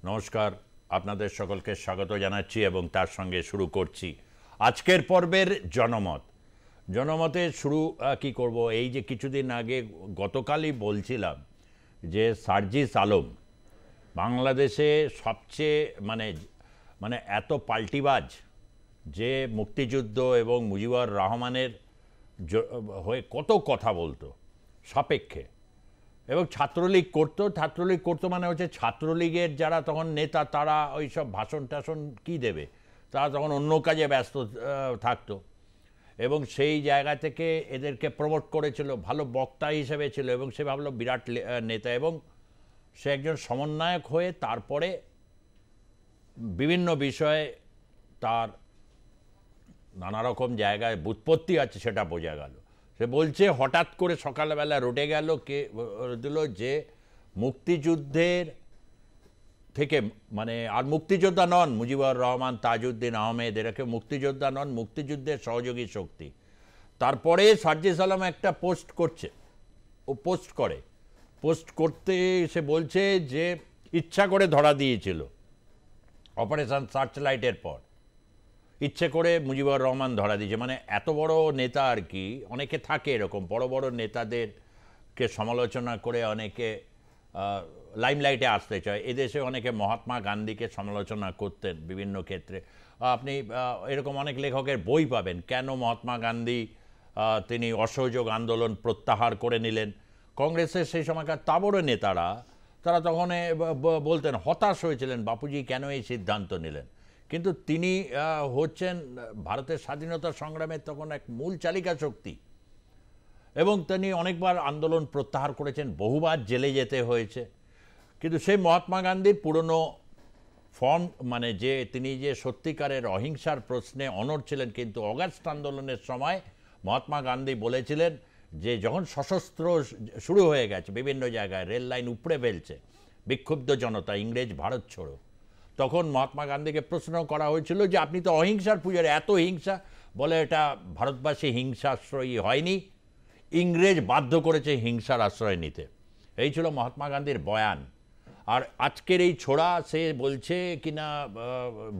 নমস্কার, আপনাদের সকলকে স্বাগত জানাচ্ছি এবং তার সঙ্গে শুরু করছি আজকের পর্বের জনমত। জনমতে শুরু কি করব, এই যে কিছুদিন আগে গতকালই বলছিলাম যে সার্জিস আলম বাংলাদেশে সবচেয়ে মানে এত পাল্টিবাজ, যে মুক্তিযুদ্ধ এবং মুজিবুর রহমানের হয়ে কত কথা বলতো সাপেক্ষে, এবং ছাত্রলীগ করতো মানে হচ্ছে ছাত্রলীগের যারা তখন নেতা তারা ওই সব ভাষণ টাষণ কী দেবে, তারা তখন অন্য কাজে ব্যস্ত থাকতো এবং সেই জায়গা থেকে এদেরকে প্রমোট করেছিল, ভালো বক্তা হিসেবে ছিল এবং সে ভাবলো বিরাট নেতা, এবং সে একজন সমন্বয়ক হয়ে তারপরে বিভিন্ন বিষয়ে তার নানা রকম জায়গায় ব্যুৎপত্তি আছে সেটা বোঝা গেল। সে বলছে হঠাৎ করে সকালবেলা রটে গেল কে দিল যে মুক্তিযুদ্ধের থেকে মানে আর মুক্তিযোদ্ধা নন মুজিবুর রহমান, তাজউদ্দিন আহমেদ, এরাকে মুক্তিযোদ্ধা নন, মুক্তিযুদ্ধের সহযোগী শক্তি। তারপরে সার্জিস আলম একটা পোস্ট করতে সে বলছে যে ইচ্ছা করে ধরা দিয়েছিল অপারেশন সার্চলাইটের পর, ইচ্ছে করে মুজিবুর রহমান ধরা দিয়েছে। মানে এত বড় নেতা আর কি, অনেকে থাকে এরকম বড় বড় নেতাদেরকে সমালোচনা করে অনেকে লাইমলাইটে আসতে চায়। এদেশে অনেকে মহাত্মা গান্ধীকে সমালোচনা করতেন বিভিন্ন ক্ষেত্রে। আপনি এরকম অনেক লেখকের বই পাবেন, কেন মহাত্মা গান্ধী তিনি অসহযোগ আন্দোলন প্রত্যাহার করে নিলেন। কংগ্রেসের সেই সময়কার তাবড় নেতারা তারা তখন বলতেন, হতাশ হয়েছিলেন বাপুজি কেন এই সিদ্ধান্ত নিলেন, কিন্তু তিনি হচ্ছেন ভারতের স্বাধীনতা সংগ্রামের তখন এক মূল চালিকা শক্তি এবং তিনি অনেকবার আন্দোলন প্রত্যাহার করেছেন, বহুবার জেলে যেতে হয়েছে। কিন্তু সেই মহাত্মা গান্ধীর পুরনো ফর্ম মানে যে তিনি যে সত্যিকারের অহিংসার প্রশ্নে অনড় ছিলেন, কিন্তু অগাস্ট আন্দোলনের সময় মহাত্মা গান্ধী বলেছিলেন যে যখন সশস্ত্র শুরু হয়ে গেছে বিভিন্ন জায়গায়, রেল লাইন উপড়ে ফেলছে বিক্ষুব্ধ জনতা, ইংরেজ ভারত ছোড়ো, তখন মহাত্মা গান্ধীকে প্রশ্ন করা হয়েছিল যে আপনি তো অহিংসার পূজারী, এত হিংসা, বলে এটা ভারতবাসী হিংসাশ্রয়ী হয়নি, ইংরেজ বাধ্য করেছে হিংসার আশ্রয় নিতে। এই ছিল মহাত্মা গান্ধীর বয়ান। আর আজকের এই ছোড়া সে বলছে কিনা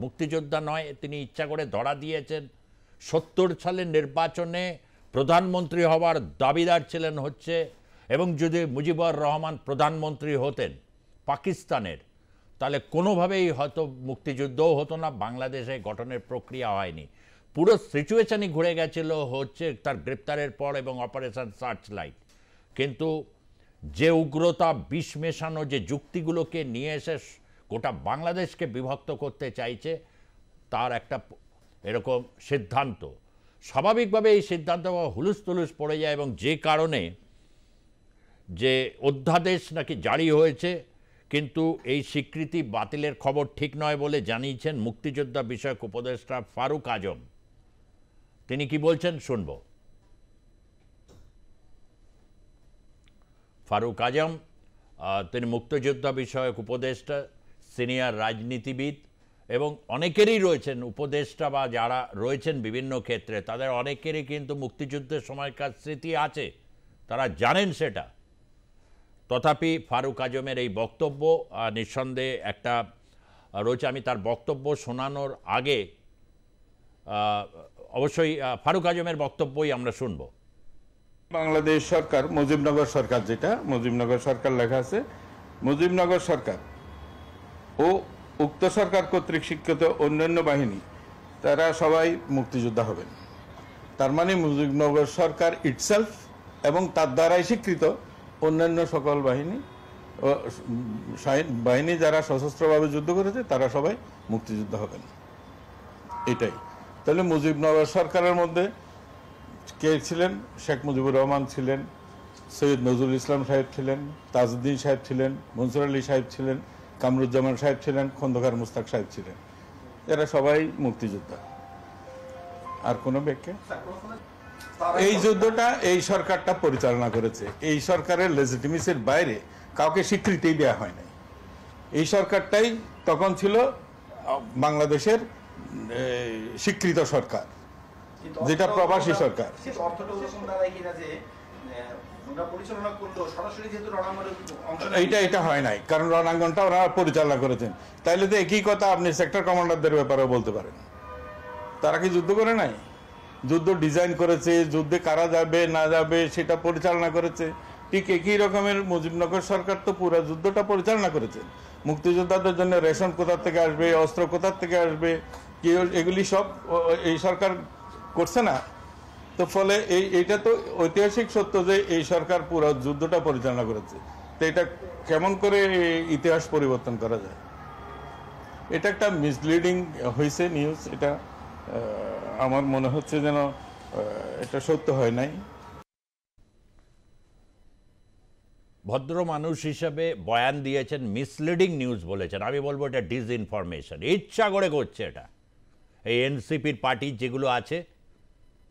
মুক্তিযোদ্ধা নয়, তিনি ইচ্ছা করে ধরা দিয়েছেন। 70 সালের নির্বাচনে প্রধানমন্ত্রী হওয়ার দাবিদার ছিলেন হচ্ছে, এবং যদি মুজিবুর রহমান প্রধানমন্ত্রী হতেন পাকিস্তানের, তাহলে কোনোভাবেই হয়তো মুক্তিযুদ্ধও হতো না, বাংলাদেশে গঠনের প্রক্রিয়া হয়নি। পুরো সিচুয়েশনই ঘুরে গেছিল হচ্ছে তার গ্রেপ্তারের পর এবং অপারেশন সার্চলাইট। কিন্তু যে উগ্রতা, বিষ মেশানো যে যুক্তিগুলোকে নিয়ে এসে গোটা বাংলাদেশকে বিভক্ত করতে চাইছে, তার একটা এরকম সিদ্ধান্ত, স্বাভাবিকভাবে এই সিদ্ধান্ত হুলুস তুলুস পড়ে যায়, এবং যে কারণে যে অধ্যাদেশ নাকি জারি হয়েছে, কিন্তু এই স্বীকৃতি বাতিলের খবর ঠিক নয় বলে জানিয়েছেন মুক্তিযোদ্ধা বিষয়ক উপদেষ্টা ফারুক আজম। তিনি কি বলছেন শুনব। ফারুক আজম তিনি মুক্তিযোদ্ধা বিষয়ক উপদেষ্টা, সিনিয়র রাজনীতিবিদ, এবং অনেকেরই রয়েছেন উপদেষ্টা বা যারা রয়েছেন বিভিন্ন ক্ষেত্রে, তাদের অনেকেরই কিন্তু মুক্তিযুদ্ধের সময়কার স্মৃতি আছে, তারা জানেন সেটা। তথাপি ফারুক আজমের এই বক্তব্য নিঃসন্দেহে একটা রয়েছে। আমি তার বক্তব্য শোনানোর আগে অবশ্যই ফারুক আজমের বক্তব্যই আমরা শুনব। বাংলাদেশ সরকার, মুজিবনগর সরকার, যেটা মুজিবনগর সরকার লেখা আছে, মুজিবনগর সরকার ও উক্ত সরকার কর্তৃক স্বীকৃত অন্যান্য বাহিনী তারা সবাই মুক্তিযোদ্ধা হবেন। তার মানে মুজিবনগর সরকার ইটসেলফ এবং তার দ্বারাই স্বীকৃত অন্যান্য সকল বাহিনী যারা সশস্ত্রভাবে যুদ্ধ করেছে তারা সবাই মুক্তিযোদ্ধা হবেন, এটাই। তাহলে মুজিবনগর সরকারের মধ্যে কে ছিলেন? শেখ মুজিবুর রহমান ছিলেন, সৈয়দ নজরুল ইসলাম সাহেব ছিলেন, তাজউদ্দিন সাহেব ছিলেন, মনসুর আলী সাহেব ছিলেন, কামরুজ্জামান সাহেব ছিলেন, খন্দকার মুস্তাক সাহেব ছিলেন, এরা সবাই মুক্তিযোদ্ধা। আর কোনো ব্যাখ্যা? এই যুদ্ধটা এই সরকারটা পরিচালনা করেছে, এই সরকারের লেজিটিমেসির বাইরে কাউকে স্বীকৃতি দেওয়া হয় নাই। এই সরকারটাই তখন ছিল বাংলাদেশের স্বীকৃত সরকার, যেটা প্রবাসী সরকার। ওরা পরিচালনা করলো সরাসরি যেহেতু রণাঙ্গনে অংশ এটা হয় নাই, কারণ রণাঙ্গনটা ওরা পরিচালনা করেছেন। তাইলে তো একই কথা আপনি সেক্টর কমান্ডারদের ব্যাপারেও বলতে পারেন। তারা কি যুদ্ধ করে নাই? যুদ্ধ ডিজাইন করেছে, যুদ্ধে কারা যাবে না যাবে সেটা পরিচালনা করেছে। ঠিক একই রকমের মুজিবনগর সরকার তো পুরো যুদ্ধটা পরিচালনা করেছে। মুক্তিযোদ্ধাদের জন্য রেশন কোথা থেকে আসবে, অস্ত্র কোথা থেকে আসবে, কি এগুলি সব এই সরকার করছে না। তো ফলে এইটা তো ঐতিহাসিক সত্য যে এই সরকার পুরো যুদ্ধটা পরিচালনা করেছে। তো এটা কেমন করে ইতিহাস পরিবর্তন করা যায়? এটা একটা মিসলিডিং হয়েছে নিউজ। এটা আমার মনে হচ্ছে যেন এটা সত্য হয় নাই। ভদ্র মানুষ হিসেবে বয়ান দিয়েছেন, মিসলিডিং নিউজ বলেছেন। আমি বলবো এটা ডিসইনফরমেশন, ইচ্ছা করে করছে এটা। এই এনসিপির পার্টি যেগুলো আছে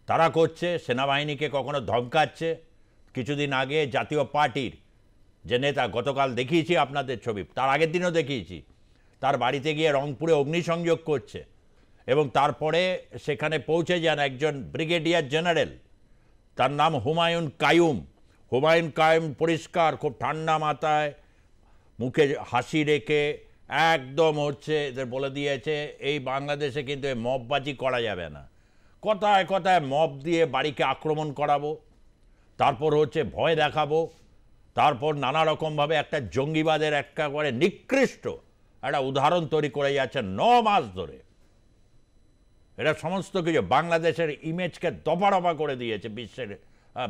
তারা করছে, সেনাবাহিনীকে কখনো ধমকাচ্ছে। কিছুদিন আগে জাতীয় পার্টির যে নেতা, গতকাল দেখিয়েছি আপনাদের ছবি, তার আগের দিনও দেখিয়েছি, তার বাড়িতে গিয়ে রংপুরে অগ্নিসংযোগ করছে এবং তারপরে সেখানে পৌঁছে যান একজন ব্রিগেডিয়ার জেনারেল, তার নাম হুমায়ুন কাইয়ুম। হুমায়ুন কাইয়ুম পরিষ্কার, খুব ঠান্ডা মাথায়, মুখে হাসি রেখে একদম এদের বলে দিয়েছে এই বাংলাদেশে কিন্তু মববাজি করা যাবে না। কথায় কথায় মব দিয়ে বাড়িকে আক্রমণ করাবো, তারপর ভয় দেখাবো, তারপর নানা রকমভাবে একটা জঙ্গিবাদের একেবারে নিকৃষ্ট একটা উদাহরণ তৈরি করে যাচ্ছে 9 মাস ধরে। এটা সমস্ত কিছু বাংলাদেশের ইমেজকে দফারফা করে দিয়েছে বিশ্বের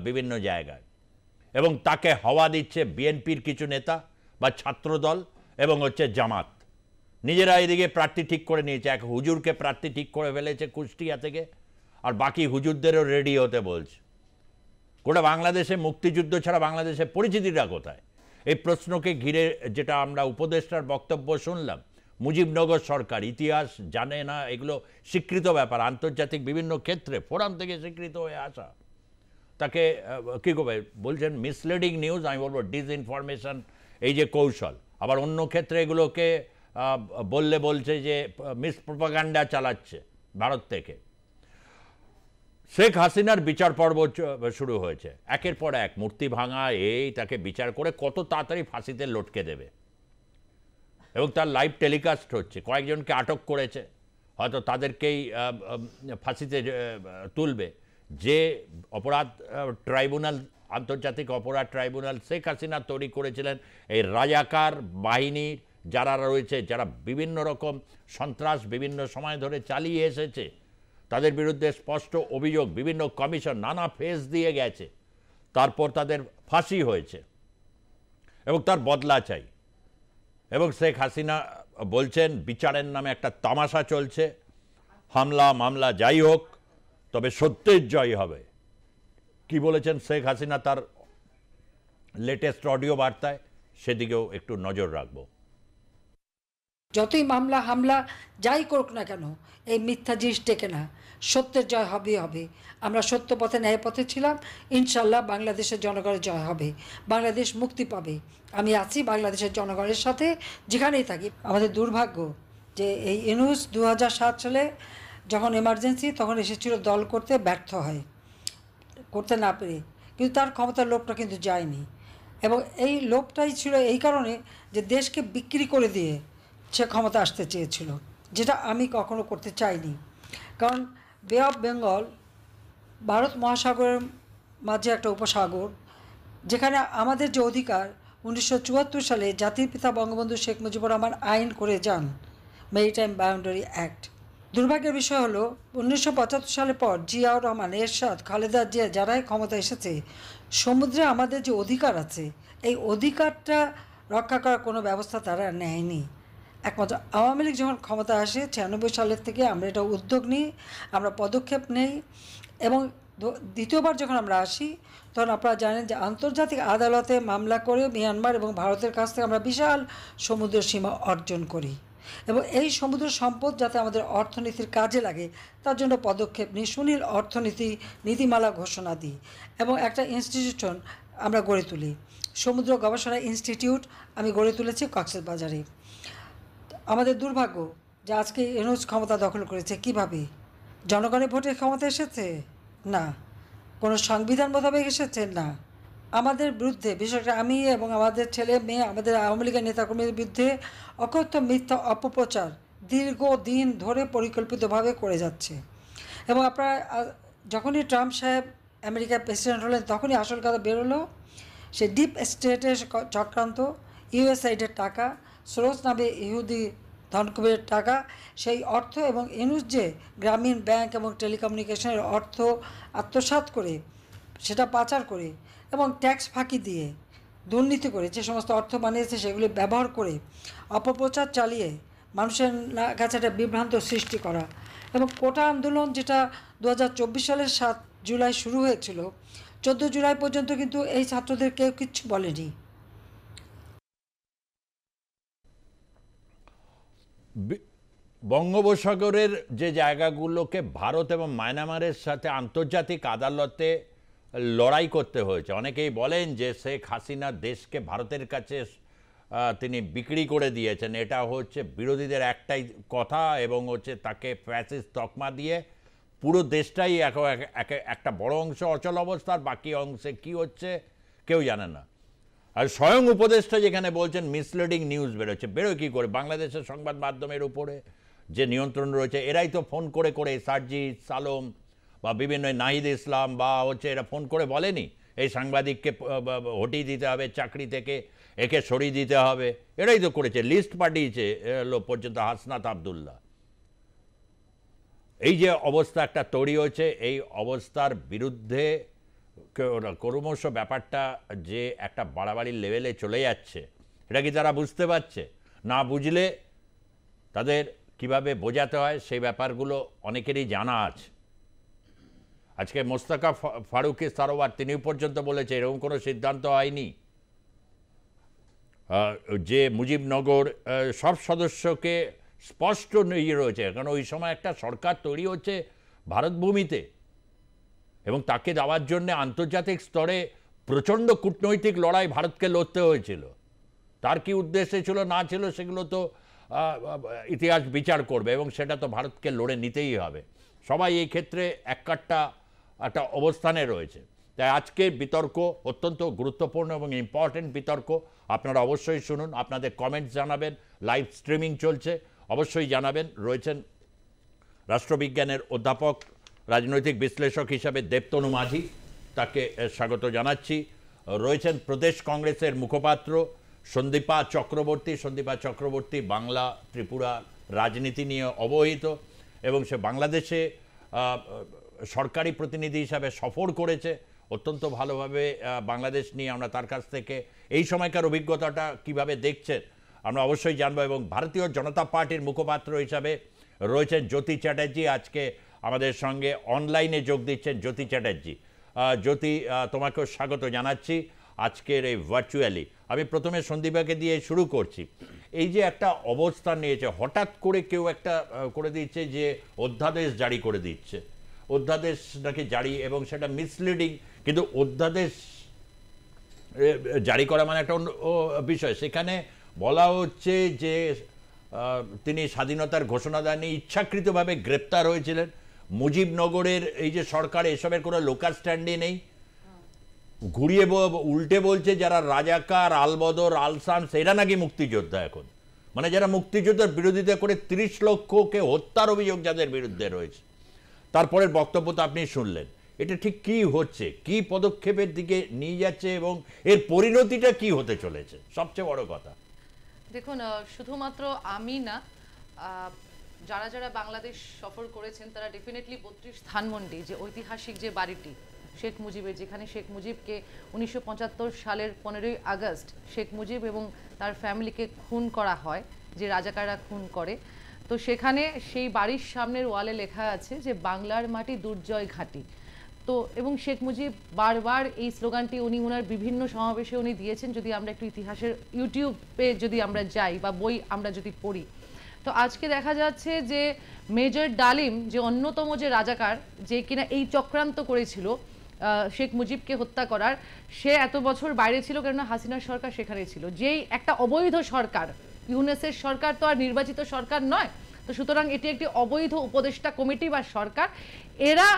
বিভিন্ন জায়গায়। এবং তাকে হাওয়া দিচ্ছে বিএনপির কিছু নেতা বা ছাত্রদল এবং জামাত। নিজেরা এদিকে প্রার্থী ঠিক করে নিয়েছে, এক হুজুরকে প্রার্থী ঠিক করে ফেলেছে কুষ্টিয়া থেকে, আর বাকি হুজুরদেরও রেডি হতে বলছে। গোটা বাংলাদেশে মুক্তিযুদ্ধ ছাড়া বাংলাদেশের পরিচিতিটা কোথায়? এই প্রশ্নকে ঘিরে যেটা আমরা উপদেষ্টার বক্তব্য শুনলাম, মুজিবনগর সরকার ইতিহাস জানে না, এগুলো স্বীকৃত ব্যাপার, আন্তর্জাতিক বিভিন্ন ক্ষেত্রে ফোরাম থেকে স্বীকৃত হয়ে আসা। তাকে কী করবে বলছেন মিসলিডিং নিউজ, আমি বলবো ডিসইনফরমেশন, এই যে কৌশল। আবার অন্য ক্ষেত্রে এগুলোকে বলছে যে মিসপ্রোপাগান্ডা চালাচ্ছে ভারত থেকে। শেখ হাসিনার বিচার পর্ব শুরু হয়েছে, একের পর এক মূর্তি ভাঙা, তাকে বিচার করে কত তাড়াতাড়ি ফাঁসিতে লটকে দেবে, এবং তার লাইভ টেলিকাস্ট হচ্ছে। কয়েকজনকে আটক করেছে, হয়তো তাদেরকেই ফাঁসিতে তুলবে। যে অপরাধ ট্রাইব্যুনাল, আন্তর্জাতিক অপরাধ ট্রাইব্যুনাল শেখ হাসিনা তৈরি করেছিলেন, এই রাজাকার বাহিনীর যারা রয়েছে, যারা বিভিন্ন রকম সন্ত্রাস বিভিন্ন সময় ধরে চালিয়ে এসেছে, তাদের বিরুদ্ধে স্পষ্ট অভিযোগ, বিভিন্ন কমিশন নানা ফেজ দিয়ে গেছে, তারপর তাদের ফাঁসি হয়েছে এবং তার বদলা চাই। এবং শেখ হাসিনা বলছেন বিচারের নামে একটা তামাশা চলছে, হামলা মামলা যাই হোক, তবে সত্যের জয় হবে। কি বলেছেন শেখ হাসিনা তার লেটেস্ট অডিও বার্তায়, সেদিকেও একটু নজর রাখবো। যতই মামলা হামলা যাই করুক না কেন, এই মিথ্যা জিনিস টেকে না, সত্যের জয় হবেই হবে। আমরা সত্য পথে ন্যায় পথে ছিলাম, ইনশাল্লাহ বাংলাদেশের জনগণের জয় হবে, বাংলাদেশ মুক্তি পাবে। আমি আছি বাংলাদেশের জনগণের সাথে যেখানেই থাকি। আমাদের দুর্ভাগ্য যে এই ইউনূস 2007 সালে যখন এমার্জেন্সি, তখন এসেছিল দল করতে, ব্যর্থ হয়, করতে না পেরে। কিন্তু তার ক্ষমতার লোভটা কিন্তু যায়নি, এবং এই লোভটাই ছিল এই কারণে যে দেশকে বিক্রি করে দিয়ে সে ক্ষমতা আসতে চেয়েছিল, যেটা আমি কখনো করতে চাইনি। কারণ বে অফ বেঙ্গল ভারত মহাসাগরের মাঝে একটা উপসাগর, যেখানে আমাদের যে অধিকার 1974 সালে জাতির পিতা বঙ্গবন্ধু শেখ মুজিবুর রহমান আইন করে যান, মেরিটাইম বাউন্ডারি অ্যাক্ট। দুর্ভাগ্যের বিষয় হলো 1975 সালের পর জিয়াউর রহমান, এরশাদ, খালেদা জিয়া যারাই ক্ষমতা এসেছে, সমুদ্রে আমাদের যে অধিকার আছে, এই অধিকারটা রক্ষা করার কোনো ব্যবস্থা তারা নেয়নি। একমাত্র আওয়ামী লীগ যখন ক্ষমতা আসে 96 সালের থেকে আমরা এটা উদ্যোগ নিই, আমরা পদক্ষেপ নেই, এবং দ্বিতীয়বার যখন আমরা আসি তখন আপনারা জানেন যে আন্তর্জাতিক আদালতে মামলা করে মিয়ানমার এবং ভারতের কাছ থেকে আমরা বিশাল সমুদ্র সীমা অর্জন করি, এবং এই সমুদ্র সম্পদ যাতে আমাদের অর্থনীতির কাজে লাগে তার জন্য পদক্ষেপ নিই, সুনীল অর্থনীতি নীতিমালা ঘোষণা দিই, এবং একটা ইনস্টিটিউশন আমরা গড়ে তুলি, সমুদ্র গবেষণা ইনস্টিটিউট আমি গড়ে তুলেছি কক্সবাজারে। আমাদের দুর্ভাগ্য যে আজকে ইউনূস ক্ষমতা দখল করেছে। কিভাবে? জনগণের ভোটে ক্ষমতা এসেছে? না। কোনো সংবিধান মোতাবেক এসেছে? না। আমাদের বিরুদ্ধে, বিশেষ করে আমি এবং আমাদের ছেলে মেয়ে, আমাদের আওয়ামী লীগের নেতাকর্মীদের বিরুদ্ধে অকথ্য মিথ্যা অপপ্রচার দীর্ঘদিন ধরে পরিকল্পিতভাবে করে যাচ্ছে। এবং আপনারা যখনই ট্রাম্প সাহেব আমেরিকার প্রেসিডেন্ট হলেন তখনই আসল কথা বেরোলো, সে ডিপ স্টেটের চক্রান্ত, ইউএসআইডের টাকা, সোরস নামে ইহুদি ধনকুবের টাকা, সেই অর্থ এবং ইউনুস যে গ্রামীণ ব্যাংক এবং টেলিকমিউনিকেশনের অর্থ আত্মসাৎ করে, সেটা পাচার করে এবং ট্যাক্স ফাঁকি দিয়ে দুর্নীতি করে যে সমস্ত অর্থ বানিয়েছে সেগুলি ব্যবহার করে অপপ্রচার চালিয়ে মানুষের কাছে একটা বিভ্রান্ত সৃষ্টি করা। এবং কোটা আন্দোলন যেটা 2024 সালের 7 জুলাই শুরু হয়েছিল, 14 জুলাই পর্যন্ত কিন্তু এই ছাত্রদের কেউ কিচ্ছু বলেনি। বঙ্গোপসাগরের যে জায়গাগুলোকে ভারত এবং মায়ানমারের সাথে আন্তর্জাতিক আদালতে লড়াই করতে হয়েছে, অনেকেই বলেন যে শেখ হাসিনা দেশকে ভারতের কাছে তিনি বিক্রি করে দিয়েছেন। এটা হচ্ছে বিরোধীদের একটাই কথা, এবং হচ্ছে তাকে ফ্যাসিস্ট তকমা দিয়ে পুরো দেশটাই একটা বড় অংশ অচল অবস্থার, বাকি অংশে কি হচ্ছে কেউ জানে না। আর স্বয়ং উপদেষ্টা যেখানে বলছেন মিসলিডিং নিউজ বেরোচ্ছে, বেরোয় কী করে? বাংলাদেশের সংবাদ মাধ্যমের উপরে যে নিয়ন্ত্রণ রয়েছে এরাই তো ফোন করে করে, সার্জিদ সালম বা বিভিন্ন নাহিদ ইসলাম বা হচ্ছে এরা ফোন করে বলেনি এই সাংবাদিককে হটিয়ে দিতে হবে চাকরি থেকে, একে সরিয়ে দিতে হবে, এরাই তো করেছে, লিস্ট পাঠিয়েছে পর্যন্ত হাসনাত আবদুল্লাহ। এই যে অবস্থা একটা তৈরি হয়েছে, এই অবস্থার বিরুদ্ধে ক্রমশ ব্যাপারটা যে একটা বাড়াবাড়ির লেভেলে চলে যাচ্ছে, এটা কি তারা বুঝতে পারছে? না বুঝলে তাদের কিভাবে বোঝাতে হয় সেই ব্যাপারগুলো অনেকেরই জানা আছে। আজকে মোস্তাকা ফারুকি সারোয়ার তিনি পর্যন্ত বলেছে এরকম কোনো সিদ্ধান্ত হয়নি যে মুজিবনগর সব সদস্যকে স্পষ্ট ইয়ে রয়েছে, কারণ ওই সময় একটা সরকার তৈরি হচ্ছে ভারতভূমিতে, এবং তাকে দেওয়ার জন্য আন্তর্জাতিক স্তরে প্রচণ্ড কূটনৈতিক লড়াই ভারতকে লড়তে হয়েছিল। তার কি উদ্দেশ্যে ছিল না ছিল সেগুলো তো ইতিহাস বিচার করবে, এবং সেটা তো ভারতকে লড়ে নিতেই হবে। সবাই এই ক্ষেত্রে একটা অবস্থানে রয়েছে। তাই আজকের বিতর্ক অত্যন্ত গুরুত্বপূর্ণ এবং ইম্পর্টেন্ট বিতর্ক। আপনারা অবশ্যই শুনুন, আপনাদের কমেন্টস জানাবেন, লাইভ স্ট্রিমিং চলছে, অবশ্যই জানাবেন। রয়েছেন রাষ্ট্রবিজ্ঞানের অধ্যাপক, রাজনৈতিক বিশ্লেষক হিসাবে দেবতনু মাঝি, তাকে স্বাগত জানাচ্ছি। রয়েছেন প্রদেশ কংগ্রেসের মুখপাত্র সন্দীপা চক্রবর্তী। সন্দীপা চক্রবর্তী বাংলা ত্রিপুরা রাজনীতি নিয়ে অবহিত, এবং সে বাংলাদেশে সরকারি প্রতিনিধি হিসাবে সফর করেছে অত্যন্ত ভালোভাবে। বাংলাদেশ নিয়ে আমরা তার কাছ থেকে এই সময়কার অভিজ্ঞতাটা কিভাবে দেখছেন আমরা অবশ্যই জানবো। এবং ভারতীয় জনতা পার্টির মুখপাত্র হিসাবে রয়েছেন জ্যোতি চ্যাটার্জি, আজকে আমাদের সঙ্গে অনলাইনে যোগ দিচ্ছেন জ্যোতি চ্যাটার্জি। জ্যোতি, তোমাকেও স্বাগত জানাচ্ছি আজকের এই ভার্চুয়ালি। আমি প্রথমে সন্দীপাকে দিয়ে শুরু করছি। এই যে একটা অবস্থান নিয়েছে, হঠাৎ করে কেউ একটা করে দিচ্ছে যে অধ্যাদেশ জারি করে দিচ্ছে, অধ্যাদেশ নাকি জারি, এবং সেটা মিসলিডিং, কিন্তু অধ্যাদেশ জারি করা মানে একটা বিষয়। সেখানে বলা হচ্ছে যে তিনি স্বাধীনতার ঘোষণা দেননি, ইচ্ছাকৃতভাবে গ্রেপ্তার হয়েছিলেন। মুজিবনগরের এই যে সরকার, এসবের কোনো লোকাল স্ট্যান্ডই নেই। ঘুরিয়ে উল্টে বলছে যারা রাজাকার, আলবদর, আলসামস এরা নাকি মুক্তিযোদ্ধা এখন, মানে যারা মুক্তিযোদ্ধার বিরোধিতা করে 30 লক্ষকে হত্যার অভিযোগ যাদের বিরুদ্ধে রয়েছে। তারপরের বক্তব্য তো আপনি শুনলেন। এটা ঠিক কি হচ্ছে, কি পদক্ষেপের দিকে নিয়ে যাচ্ছে, এবং এর পরিণতিটা কি হতে চলেছে, সবচেয়ে বড় কথা? দেখুন, শুধুমাত্র আমি না, যারা যারা বাংলাদেশ সফর করেছেন তারা ডেফিনেটলি 32 ধানমন্ডি যে ঐতিহাসিক যে বাড়িটি শেখ মুজিবের, যেখানে শেখ মুজিবকে 1975 সালের 15ই আগস্ট শেখ মুজিব এবং তার ফ্যামিলিকে খুন করা হয়, যে রাজাকাররা খুন করে, তো সেখানে সেই বাড়ির সামনের ওয়ালে লেখা আছে যে বাংলার মাটি দুর্জয় ঘাঁটি। তো এবং শেখ মুজিব বারবার এই স্লোগানটি ওনার বিভিন্ন সমাবেশে উনি দিয়েছেন। যদি আমরা একটু ইতিহাসের ইউটিউবে যদি আমরা যাই বা বই আমরা যদি পড়ি, তো আজকে দেখা যাচ্ছে যে মেজর ডালিম যে অন্যতম যে রাজাকার, যে কিনা এই চক্রান্ত করেছিল শেখ মুজিবকে হত্যা করার, সে এত বছর বাইরে ছিল, কেননা হাসিনার সরকার সেখানে ছিল, যেই একটা অবৈধ সরকার। ইউনুসের সরকার তো আর নির্বাচিত সরকার নয়, তো সুতরাং এটি একটি অবৈধ উপদেষ্টা কমিটি বা সরকার। এরা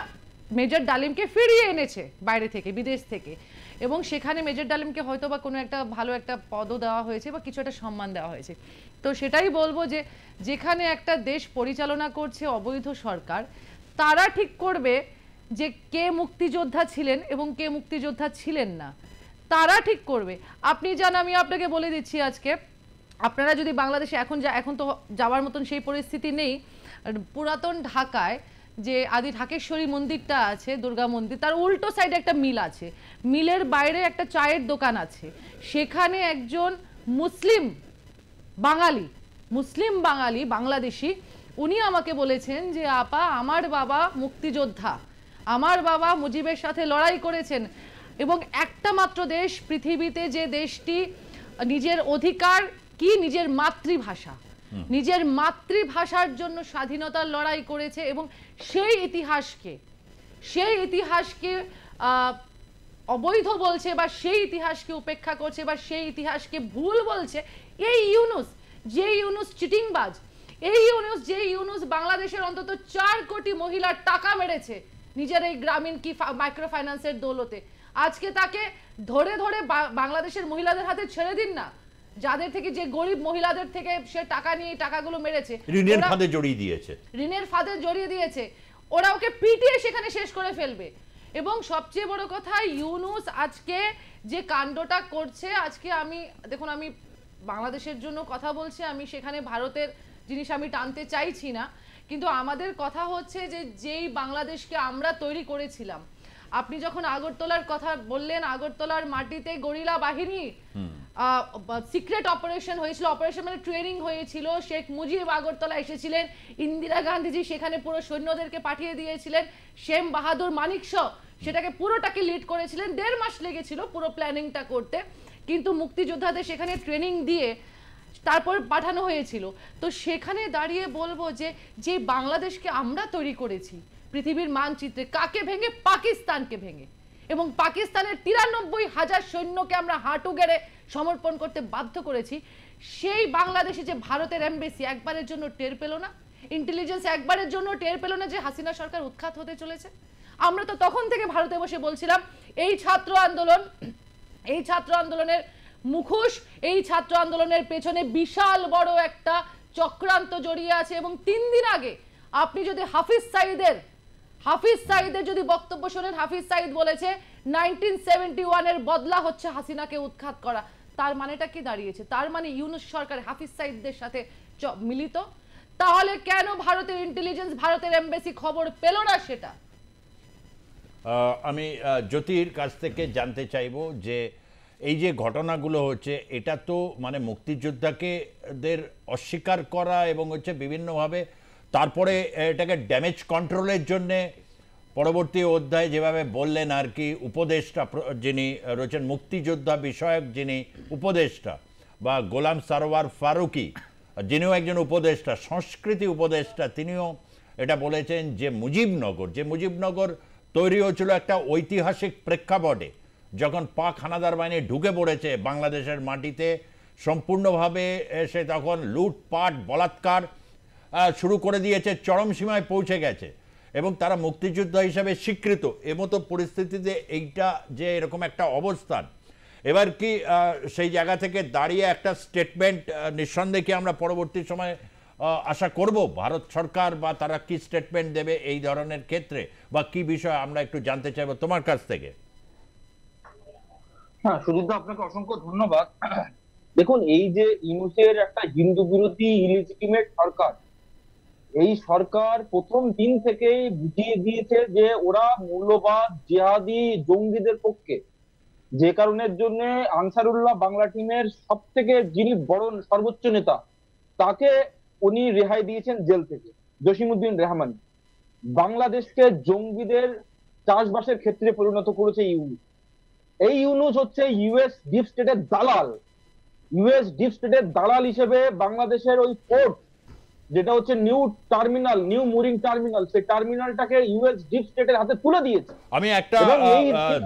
মেজর ডালিমকে ফিরিয়ে এনেছে বাইরে থেকে, বিদেশ থেকে, এবং সেখানে মেজর ডালিমকে হয়তো বা কোনো একটা ভালো একটা পদও দেওয়া হয়েছে বা কিছু একটা সম্মান দেওয়া হয়েছে। তো সেটাই বলবো যে যেখানে একটা দেশ পরিচালনা করছে অবৈধ সরকার, তারা ঠিক করবে যে কে মুক্তিযোদ্ধা ছিলেন এবং কে মুক্তিযোদ্ধা ছিলেন না, তারা ঠিক করবে। আপনি জান, আমি আপনাকে বলে দিচ্ছি আজকে, আপনারা যদি বাংলাদেশে এখন তো যাওয়ার মতন সেই পরিস্থিতি নেই, পুরাতন ঢাকায় যে আদি ঢাকেশ্বরী মন্দিরটা আছে, দুর্গা মন্দির, তার উল্টো সাইডে একটা মিল আছে, মিলের বাইরে একটা চায়ের দোকান আছে, সেখানে একজন মুসলিম বাঙালি বাংলাদেশি, উনি আমাকে বলেছেন যে আপা আমার বাবা মুক্তিযোদ্ধা, আমার বাবা মুজিবের সাথে লড়াই করেছেন, এবং একটা মাত্র দেশ পৃথিবীতে যে দেশটি নিজের অধিকার কি নিজের মাতৃভাষার জন্য স্বাধীনতার লড়াই করেছে, এবং সেই ইতিহাসকে অবৈধ বলছে বা সেই ইতিহাসকে উপেক্ষা করছে বা সেই ইতিহাসকে ভুল বলছে এই ইউনুস, যে ইউনুস চিটিংবাজ, যে ইউনুস বাংলাদেশের অন্তত 4 কোটি মহিলার টাকা মেরেছে নিজের এই গ্রামীণ কি মাইক্রো ফাইন্যান্সের দৌলতে। আজকে তাকে ধরে বাংলাদেশের মহিলাদের হাতে ছেড়ে দিন না, যাদের থেকে, যে গরিব মহিলাদের থেকে সে টাকা নিয়ে টাকাগুলো মেরেছে, ঋণের ফাঁদে জড়িয়ে দিয়েছে, ওরা ওকে পিটিয়ে সেখানে শেষ করে ফেলবে। এবং সবচেয়ে বড় কথা, ইউনুস আজকে যে কাণ্ডটা করছে, আজকে আমি বাংলাদেশের জন্য কথা বলছি, আমি সেখানে ভারতের জিনিস আমি টানতে চাইছি না, কিন্তু আমাদের কথা হচ্ছে যে যেই বাংলাদেশকে আমরা তৈরি করেছিলাম, আপনি যখন আগরতলার কথা বললেন, আগরতলার মাটিতে গরিলা বাহিনী সিক্রেট অপারেশন হয়েছিল, অপারেশন মানে ট্রেনিং হয়েছিল, শেখ মুজিব আগরতলা এসেছিলেন, ইন্দিরা গান্ধীজি সেখানে পুরো সৈন্যদেরকে পাঠিয়ে দিয়েছিলেন, শেম বাহাদুর মানিক শ সেটাকে পুরোটাকে লিড করেছিলেন, 1.5 মাস লেগেছিল পুরো প্ল্যানিংটা করতে, কিন্তু মুক্তিযোদ্ধাদের সেখানে ট্রেনিং দিয়ে তারপর পাঠানো হয়েছিল। তো সেখানে দাঁড়িয়ে বলবো যে বাংলাদেশকে আমরা তৈরি করেছি পৃথিবীর মানচিত্রে, কাকে ভেঙে? পাকিস্তানকে ভেঙে, এবং পাকিস্তানের 93,000 সৈন্যকে আমরা হাঁটু গেড়ে সমর্পণ করতে বাধ্য করেছি। সেই বাংলাদেশে যে ভারতের এমবেসি একবারের জন্য টের পেল না, ইন্টেলিজেন্স একবারের জন্য টের পেল না যে হাসিনা সরকার উৎখাত হতে চলেছে। আমরা তো তখন থেকে ভারতে বসে বলছিলাম এই ছাত্র আন্দোলনের মুখোশ, এই ছাত্র আন্দোলনের পেছনে বিশাল বড় একটা চক্রান্ত জড়িয়ে আছে। এবং 3 দিন আগে আপনি যদি হাফিজ সাইদের যদি বক্তব্য শোনেন, হাফিজ সাইদ বলেছে 1971 এর বদলা হচ্ছে হাসিনাকে উৎখাত করা। তার মানেটা কি দাঁড়িয়েছে? তার মানে ইউনুস সরকার হাফিজ সাইদদের সাথে মিলিত। তাহলে কেন ভারতের ইন্টেলিজেন্স, ভারতের এমবেসি খবর পেল না সেটা? আমি জ্যোতির কাছ থেকে জানতে চাইব যে এই যে ঘটনাগুলো হচ্ছে, এটা তো মানে মুক্তিযোদ্ধাকে অস্বীকার করা এবং হচ্ছে বিভিন্নভাবে তারপরে এটাকে ড্যামেজ কন্ট্রোলের জন্যে পরবর্তী অধ্যায়ে যেভাবে বললেন আর কি, উপদেষ্টা যিনি রয়েছেন মুক্তিযোদ্ধা বিষয়ক যিনি উপদেষ্টা, বা গোলাম সারোয়ার ফারুকি যিনিও একজন উপদেষ্টা, সংস্কৃতি উপদেষ্টা, তিনিও এটা বলেছেন যে মুজিবনগর তৈরি হয়েছিল একটা ঐতিহাসিক প্রেক্ষাপটে, যখন পাক হানাদার বাহিনী ঢুকে পড়েছে বাংলাদেশের মাটিতে সম্পূর্ণভাবে, সে তখন লুটপাট বলাৎকার শুরু করে দিয়েছে, চরম সীমায় পৌঁছে গেছে এবং তারা মুক্তিযোদ্ধা হিসাবে স্বীকৃত। এমতো পরিস্থিতিতে এইটা যে এরকম একটা অবস্থান, এবার কি সেই জায়গা থেকে দাঁড়িয়ে একটা স্টেটমেন্ট নিঃসন্দেহে কি আমরা পরবর্তী সময়ে আশা করব ভারত সরকার, বা তারা কি স্টেটমেন্ট দেবে এই ধরনের ক্ষেত্রে, বা কি বিষয় আমরা একটু জানতে চাইবো তোমার কাছ থেকে। হ্যাঁ, সুদীপ্ত, আপনাকে অসংখ্য ধন্যবাদ। দেখুন, এই যে ইউনুসের একটা হিন্দু বিরোধী ইলিজিটিমেট সরকার, এই সরকার প্রথম দিন থেকেই বুঝিয়ে দিয়েছে যে ওরা মৌলবাদ জিহাদি জঙ্গিদের পক্ষে, যে কারণের জন্য আনসারুল্লাহ বাংলা টিমের সব থেকে যিনি বড় সর্বোচ্চ নেতা, তাকে উনি রেহাই দিয়েছেন জেল থেকে, জসিমউদ্দিন রেহমান। বাংলাদেশকে জঙ্গিদের চাষবাসের ক্ষেত্রে পরিণত করেছে ইউনুস। এই ইউনুস হচ্ছে ইউএস ডিপ স্টেটের দালাল। ইউএস ডিপ স্টেটের দালাল হিসেবে বাংলাদেশের ওই পোর্ট, যেটা হচ্ছে নিউ মুরিং টার্মিনাল, সেই টার্মিনালটাকে ইউএস ডিপ স্টেটের হাতে তুলে দিয়েছে। আমি একটা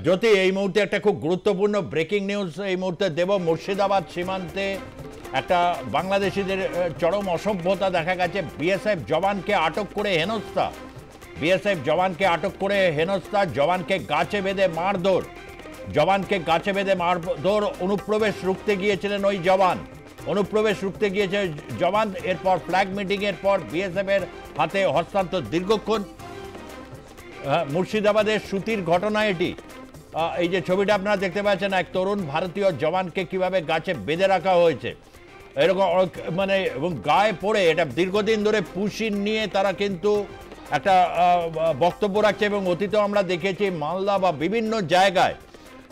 জ্যোতি, এই মুহূর্তে একটা খুব গুরুত্বপূর্ণ ব্রেকিং নিউজ এই মুহূর্তে দেব। মুর্শিদাবাদ সীমান্তে একটা বাংলাদেশিদের চরম অসভ্যতা দেখা গেছে। বিএসএফ জওয়ানকে আটক করে হেনস্থা, জওয়ানকে গাছে বেঁধে মারধর জওয়ানকে গাছে বেঁধে মারধর, অনুপ্রবেশ রুখতে গিয়েছিলেন ওই জওয়ান, অনুপ্রবেশ রুখতে গিয়েছে জওয়ান। এরপর ফ্ল্যাগ মিটিংয়ের পর বিএসএফ এর হাতে হস্তান্তর দীর্ঘক্ষণ। মুর্শিদাবাদের সুতির ঘটনা এটি। এই যে ছবিটা আপনারা দেখতে পাচ্ছেন, এক তরুণ ভারতীয় জওয়ানকে কিভাবে গাছে বেঁধে রাখা হয়েছে এরকম মানে, এবং গায়ে পড়ে, এটা দীর্ঘদিন ধরে পুশিন নিয়ে তারা কিন্তু একটা বক্তব্য রাখছে। এবং অতীতেও আমরা দেখেছি মালদা বা বিভিন্ন জায়গায়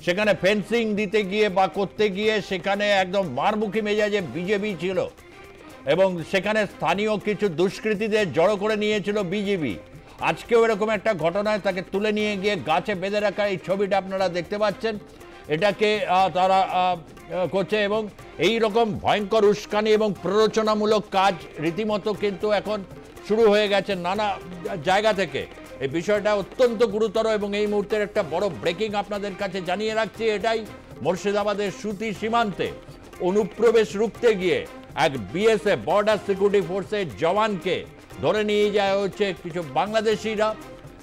সেখানে ফেন্সিং দিতে গিয়ে বা করতে গিয়ে সেখানে একদম মারমুখী মেজাজে বিজেপি ছিল এবং সেখানে স্থানীয় কিছু দুষ্কৃতীদের জড়ো করে নিয়েছিল বিজেপি। আজকেও এরকম একটা ঘটনায় তাকে তুলে নিয়ে গিয়ে গাছে বেঁধে রাখা এই ছবিটা আপনারা দেখতে পাচ্ছেন, এটাকে তারা করছে। এবং এই রকম ভয়ঙ্কর উস্কানি এবং প্ররোচনামূলক কাজ রীতিমতো কিন্তু এখন শুরু হয়ে গেছে নানা জায়গা থেকে। এই বিষয়টা অত্যন্ত গুরুতর এবং এই মুহূর্তের একটা বড় ব্রেকিং আপনাদের কাছে জানিয়ে রাখছি। এটাই মুর্শিদাবাদের সুতি সীমান্তে অনুপ্রবেশ রুখতে গিয়ে এক বিএসএফ বর্ডার সিকিউরিটি ফোর্সের জওয়ানকে ধরে নিয়ে যাওয়া হচ্ছে কিছু বাংলাদেশিরা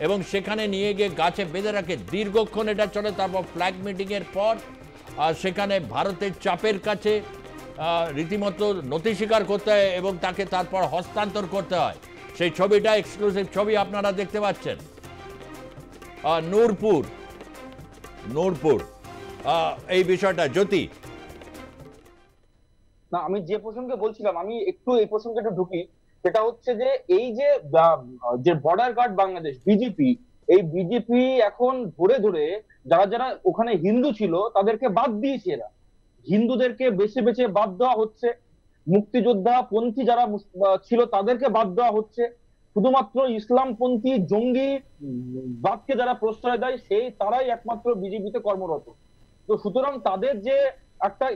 এবং সেখানে নিয়ে গিয়ে গাছে বেঁধে রাখে দীর্ঘক্ষণ এটা চলে। তারপর ফ্ল্যাগ মিটিংয়ের পর সেখানে ভারতের চাপের কাছে রীতিমতো নথি স্বীকার করতে হয় এবং তাকে তারপর হস্তান্তর করতে হয়। সেই ছবিটা এক্সক্লুসিভ ছবি আপনারা দেখতে পাচ্ছেন। নূরপুর এই বিষয়টা জ্যোতি। না, আমি যে প্রসঙ্গে বলছিলাম, আমি একটু এই প্রসঙ্গে একটু ঢুকি। সেটা হচ্ছে যে এই যে যে বর্ডার গার্ড বাংলাদেশ বিজেপি, এই বিজেপি এখন ধরে ধরে যারা যারা ওখানে হিন্দু ছিল তাদেরকে বাদ দিয়েছে। এরা হিন্দুদেরকে বেছে বেছে বাদ দেওয়া হচ্ছে, মুক্তিযোদ্ধা পন্থী যারা ছিল তাদেরকে বাদ দেওয়া হচ্ছে, শুধুমাত্র ইসলামপন্থী জঙ্গি বাদকে যারা প্রশ্রয় দেয় সেই তারাই একমাত্র বিজেপিতে কর্মরত। তো সুতরাং তাদের যে একটা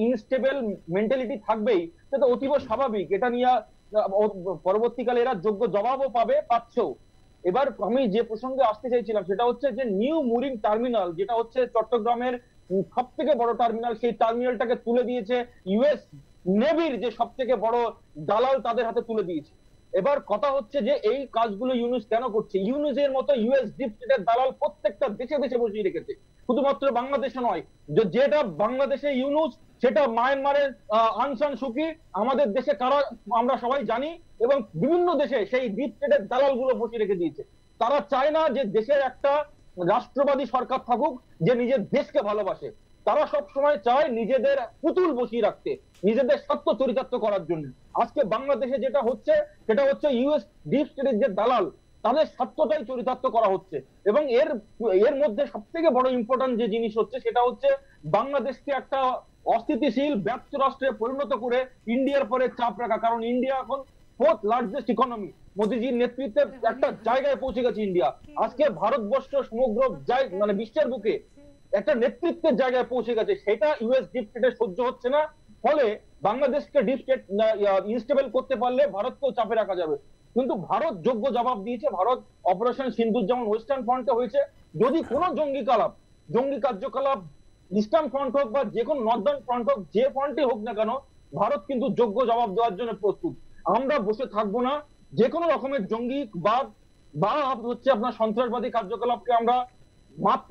ইনস্টেবল মেন্টালিটি থাকবেই, সেটা অতীব স্বাভাবিক। এটা নিয়ে পরবর্তীকালে এরা যোগ্য জবাবও পাচ্ছেও। এবার আমি যে প্রসঙ্গে আসতে চাইছিলাম সেটা হচ্ছে যে নিউ মুরিং টার্মিনাল, যেটা হচ্ছে চট্টগ্রামের সব থেকে বড় টার্মিনাল, সেই টার্মিনালটাকে তুলে দিয়েছে ইউএস নেভির যে সব থেকে বড় দালাল, তাদের হাতে তুলে দিয়েছে। এবার কথা হচ্ছে যে এই কাজগুলো ইউনুস কেন করছে? ইউনুসের মতো ইউএস ডিপ স্টেটের দালাল প্রত্যেকটা দেশে দেশে বসিয়ে রেখেছে, শুধুমাত্র বাংলাদেশে নয়। যেটা বাংলাদেশে ইউনুস, সেটা মায়ানমারের আং সান সুকি, আমাদের দেশে কারা আমরা সবাই জানি, এবং বিভিন্ন দেশে সেই ডিপ স্টেটের দালালগুলো বসিয়ে রেখে দিয়েছে। তারা চায় না যে দেশের একটা রাষ্ট্রবাদী সরকার থাকুক যে নিজের দেশকে ভালোবাসে। তারা সব সময় চায় নিজেদের পুতুল বসিয়ে রাখতে, নিজেদের স্বার্থ চরিতার্থ করার জন্য। আজকে বাংলাদেশে যেটা হচ্ছে সেটা হচ্ছে ইউএস ডিপ স্টেটের যে দালাল, তাদের স্বার্থটাই চরিতার্থ করা হচ্ছে। এবং এর মধ্যে সব থেকে বড় ইম্পর্টেন্ট যে জিনিস হচ্ছে সেটা হচ্ছে বাংলাদেশকে একটা অস্থিতিশীল ব্যর্থ রাষ্ট্রে পরিণত করে ইন্ডিয়ার পরে চাপ রাখা। কারণ ইন্ডিয়া এখন ফোর্থ লার্জেস্ট ইকোনমি, মোদিজির নেতৃত্বে একটা জায়গায় পৌঁছে গেছে ইন্ডিয়া। আজকে ভারতবর্ষ সমগ্র মানে বিশ্বের বুকে একটা নেতৃত্বের জায়গায় পৌঁছে গেছে, সেটা ইউএস ডিপ স্টেটে সহ্য হচ্ছে না। ফলে বাংলাদেশকে ডিপ স্টেট ইনস্টেবল করতে পারলে ভারতকেও চাপে রাখা যাবে। কিন্তু ভারত যোগ্য জবাব দিয়েছে। ভারত অপারেশন সিন্দুর যেমন ওয়েস্টার্ন ফ্রন্টে হয়েছে, যদি কোনো জঙ্গি কার্যকলাপ ইস্টার্ন ফ্রন্ট হোক বা যে কোনো নর্দার্ন ফ্রন্ট হোক, যে ফ্রন্টে হোক না কেন, ভারত কিন্তু যোগ্য জবাব দেওয়ার জন্য প্রস্তুত। আমরা বসে থাকবো না। যে কোনো রকমের জঙ্গিবাদ বা হচ্ছে আপনার সন্ত্রাসবাদী কার্যকলাপকে আমরা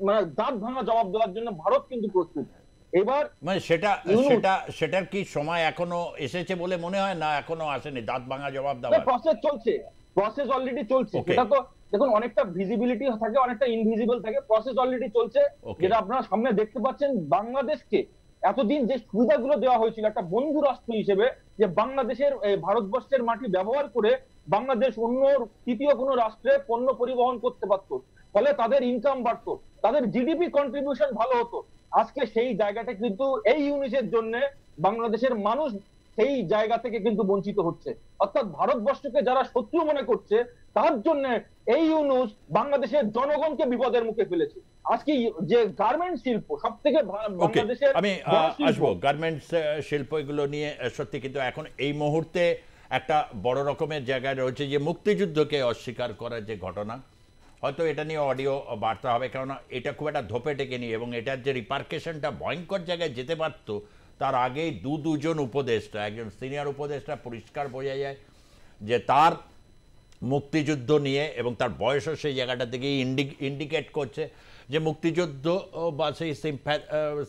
মানে দাঁত ভাঙা জবাব দেওয়ার জন্য ভারত কিন্তু প্রস্তুত। এবার মানে সেটার কি সময় এখনো এসেছে বলে মনে হয়? না, এখনো আসেনি দাঁত ভাঙা জবাব দেওয়ার? প্রসেস অলরেডি চলছে। সেটা তো দেখুন, অনেকটা ভিজিবিলিটি থাকে, অনেকটা ইনভিজিবল থাকে। প্রসেস অলরেডি চলছে, যেটা আপনারা সামনে দেখতে পাচ্ছেন। বাংলাদেশকে এতদিন যে সুবিধাগুলো দেওয়া হয়েছিল একটা বন্ধু রাষ্ট্র হিসেবে, যে বাংলাদেশের ভারতবর্ষের মাটি ব্যবহার করে বাংলাদেশ অন্য তৃতীয় কোনো রাষ্ট্রে পণ্য পরিবহন করতে পারতো, ফলে তাদের ইনকাম বাড়তো, তাদের জিডিপি কন্ট্রিবিউশন ভালো হতো। আজকে সেই জায়গাটা কিন্তু এই ইউনিসের জন্য বাংলাদেশের মানুষ সেই জায়গা থেকে কিন্তু বঞ্চিত হচ্ছে। অর্থাৎ ভারতবর্ষকে যারা শত্রু মনে করছে, তার জন্য এই ইউনুস বাংলাদেশের জনগণকে বিপদের মুখে ফেলেছে। আজকে যে গার্মেন্টস শিল্প সব থেকে বাংলাদেশের, আমি আসবো গার্মেন্টস শিল্প এগুলো নিয়ে সত্যি, কিন্তু এখন এই মুহূর্তে একটা বড় রকমের জায়গায় রয়েছে যে মুক্তিযুদ্ধকে অস্বীকার করার যে ঘটনা, হয়তো এটা নিয়ে অডিও বার্তা হবে, কেননা এটা খুব একটা ধোপে টেকেনি এবং এটার যে রিপার্কেশনটা ভয়ঙ্কর জায়গায় যেতে পারতো তার আগেই দুজন উপদেষ্টা, একজন সিনিয়র উপদেষ্টা পরিষ্কার বোঝা যায় যে তার মুক্তিযুদ্ধ নিয়ে এবং তার বয়সও সেই জায়গাটা থেকে ইন্ডিকেট করছে যে মুক্তিযুদ্ধ বা সেই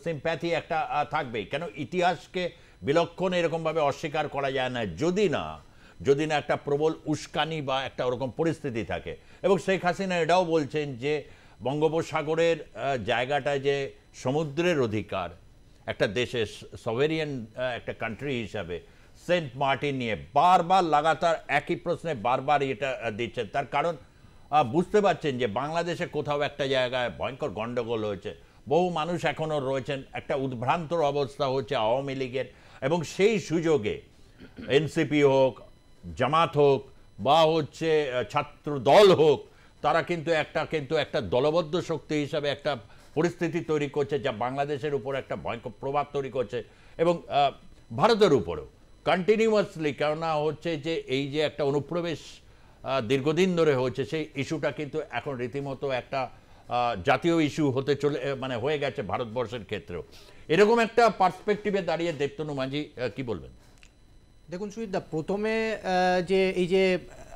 সিম্প্যাথি একটা থাকবেই। কেন ইতিহাসকে বিলক্ষণ এরকমভাবে অস্বীকার করা যায় না যদি না একটা প্রবল উস্কানি বা একটা ওরকম পরিস্থিতি থাকে। এবং শেখ হাসিনা এটাও বলছেন যে বঙ্গোপসাগরের জায়গাটায় যে সমুদ্রের অধিকার একটা দেশের সভেরিয়ান একটা কান্ট্রি হিসাবে সেন্ট মার্টিন নিয়ে বারবার লাগাতার একই প্রশ্নে বারবার এটা দিচ্ছেন। তার কারণ বুঝতে পারছেন যে বাংলাদেশে কোথাও একটা জায়গায় ভয়ঙ্কর গণ্ডগোল হয়েছে, বহু মানুষ এখনও রয়েছেন, একটা উদ্ভ্রান্তর অবস্থা হচ্ছে আওয়ামী লীগের, এবং সেই সুযোগে এনসিপি হোক, জামাত হোক বা হচ্ছে ছাত্র দল হোক, তারা কিন্তু একটা দলবদ্ধ শক্তি হিসাবে একটা পরিস্থিতি তৈরি করছে যা বাংলাদেশের উপর একটা ভয়ঙ্কর প্রভাব তৈরি করছে এবং ভারতের উপরেও কন্টিনিউয়াসলি। কেননা হচ্ছে যে এই যে একটা অনুপ্রবেশ দীর্ঘদিন ধরে হচ্ছে, সেই ইস্যুটা কিন্তু এখন রীতিমতো একটা জাতীয় ইস্যু হয়ে গেছে ভারতবর্ষের ক্ষেত্রেও। এরকম একটা পার্সপেক্টিভে দাঁড়িয়ে দেবতনু মাঝি কি বলবেন? দেখুন সুজিতদা, প্রথমে যে এই যে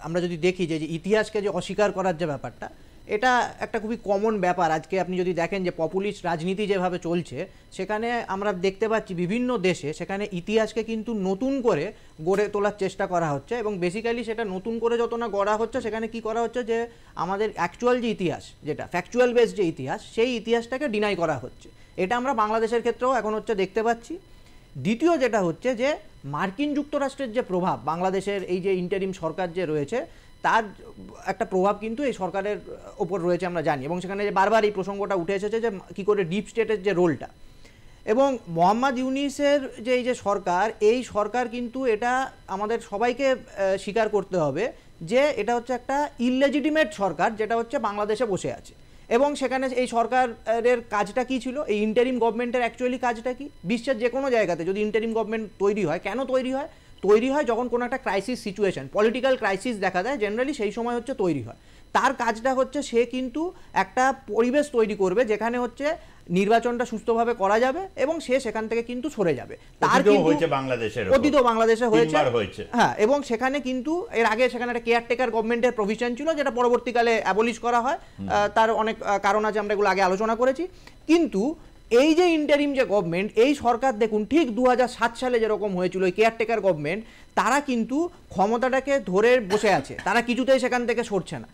আমরা যদি দেখি যে ইতিহাসকে যে অস্বীকার করার যে ব্যাপারটা, এটা একটা খুবই কমন ব্যাপার। আজকে আপনি যদি দেখেন যে পপুলিস্ট রাজনীতি যেভাবে চলছে, সেখানে আমরা দেখতে পাচ্ছি বিভিন্ন দেশে সেখানে ইতিহাসকে কিন্তু নতুন করে গড়ে তোলার চেষ্টা করা হচ্ছে, এবং বেসিক্যালি সেটা নতুন করে যত না গড়া হচ্ছে, সেখানে কি করা হচ্ছে যে আমাদের অ্যাকচুয়াল যে ইতিহাস, যেটা ফ্যাকচুয়াল বেস যে ইতিহাস, সেই ইতিহাসটাকে ডিনাই করা হচ্ছে। এটা আমরা বাংলাদেশের ক্ষেত্রেও এখন দেখতে পাচ্ছি। দ্বিতীয় যেটা হচ্ছে যে মার্কিন যুক্তরাষ্ট্রের যে প্রভাব বাংলাদেশের এই যে ইন্টারিম সরকার যে রয়েছে, তার একটা প্রভাব কিন্তু এই সরকারের ওপর রয়েছে আমরা জানি, এবং সেখানে যে বারবার এই প্রসঙ্গটা উঠে এসেছে যে কী করে ডিপ স্টেটের যে রোলটা, এবং মোহাম্মদ ইউনূসের যে এই যে সরকার, এই সরকার কিন্তু এটা আমাদের সবাইকে স্বীকার করতে হবে যে এটা হচ্ছে একটা ইললেজিটিমেট সরকার, যেটা হচ্ছে বাংলাদেশে বসে আছে। এবং সেখানে এই সরকারের কাজটা কি ছিল, এই ইন্টারিম গভর্নমেন্টের অ্যাকচুয়ালি কাজটা কি? বিশ্বের যে কোনো জায়গাতে যদি ইন্টারিম গভর্নমেন্ট তৈরি হয়, কেন তৈরি হয় যখন কোনো একটা ক্রাইসিস সিচুয়েশন, পলিটিক্যাল ক্রাইসিস দেখা দেয়, জেনারেলি সেই সময় তৈরি হয়। তার কাজটা সে কিন্তু একটা পরিবেশ তৈরি করবে যেখানে নির্বাচনটা সুষ্ঠুভাবে করা যাবে এবং সে সেখান থেকে কিন্তু সরে যাবে। তার কিন্তু অতীত বাংলাদেশে হয়েছে, হ্যাঁ, এবং সেখানে কিন্তু এর আগে সেখানে একটা কেয়ারটেকার গভর্নমেন্টের প্রভিশন ছিল, যেটা পরবর্তীকালে অ্যাবলিশ করা হয়। তার অনেক কারণ আছে, আমরা এগুলো আগে আলোচনা করেছি। কিন্তু এই যে ইন্টারিম যে গভর্নমেন্ট, এই সরকার দেখুন ঠিক 2007 সালে যেরকম হয়েছিল ওই কেয়ারটেকার গভর্নমেন্ট, তারা কিন্তু ক্ষমতাটাকে ধরে বসে আছে, তারা কিছুতেই সেখান থেকে সরছে না।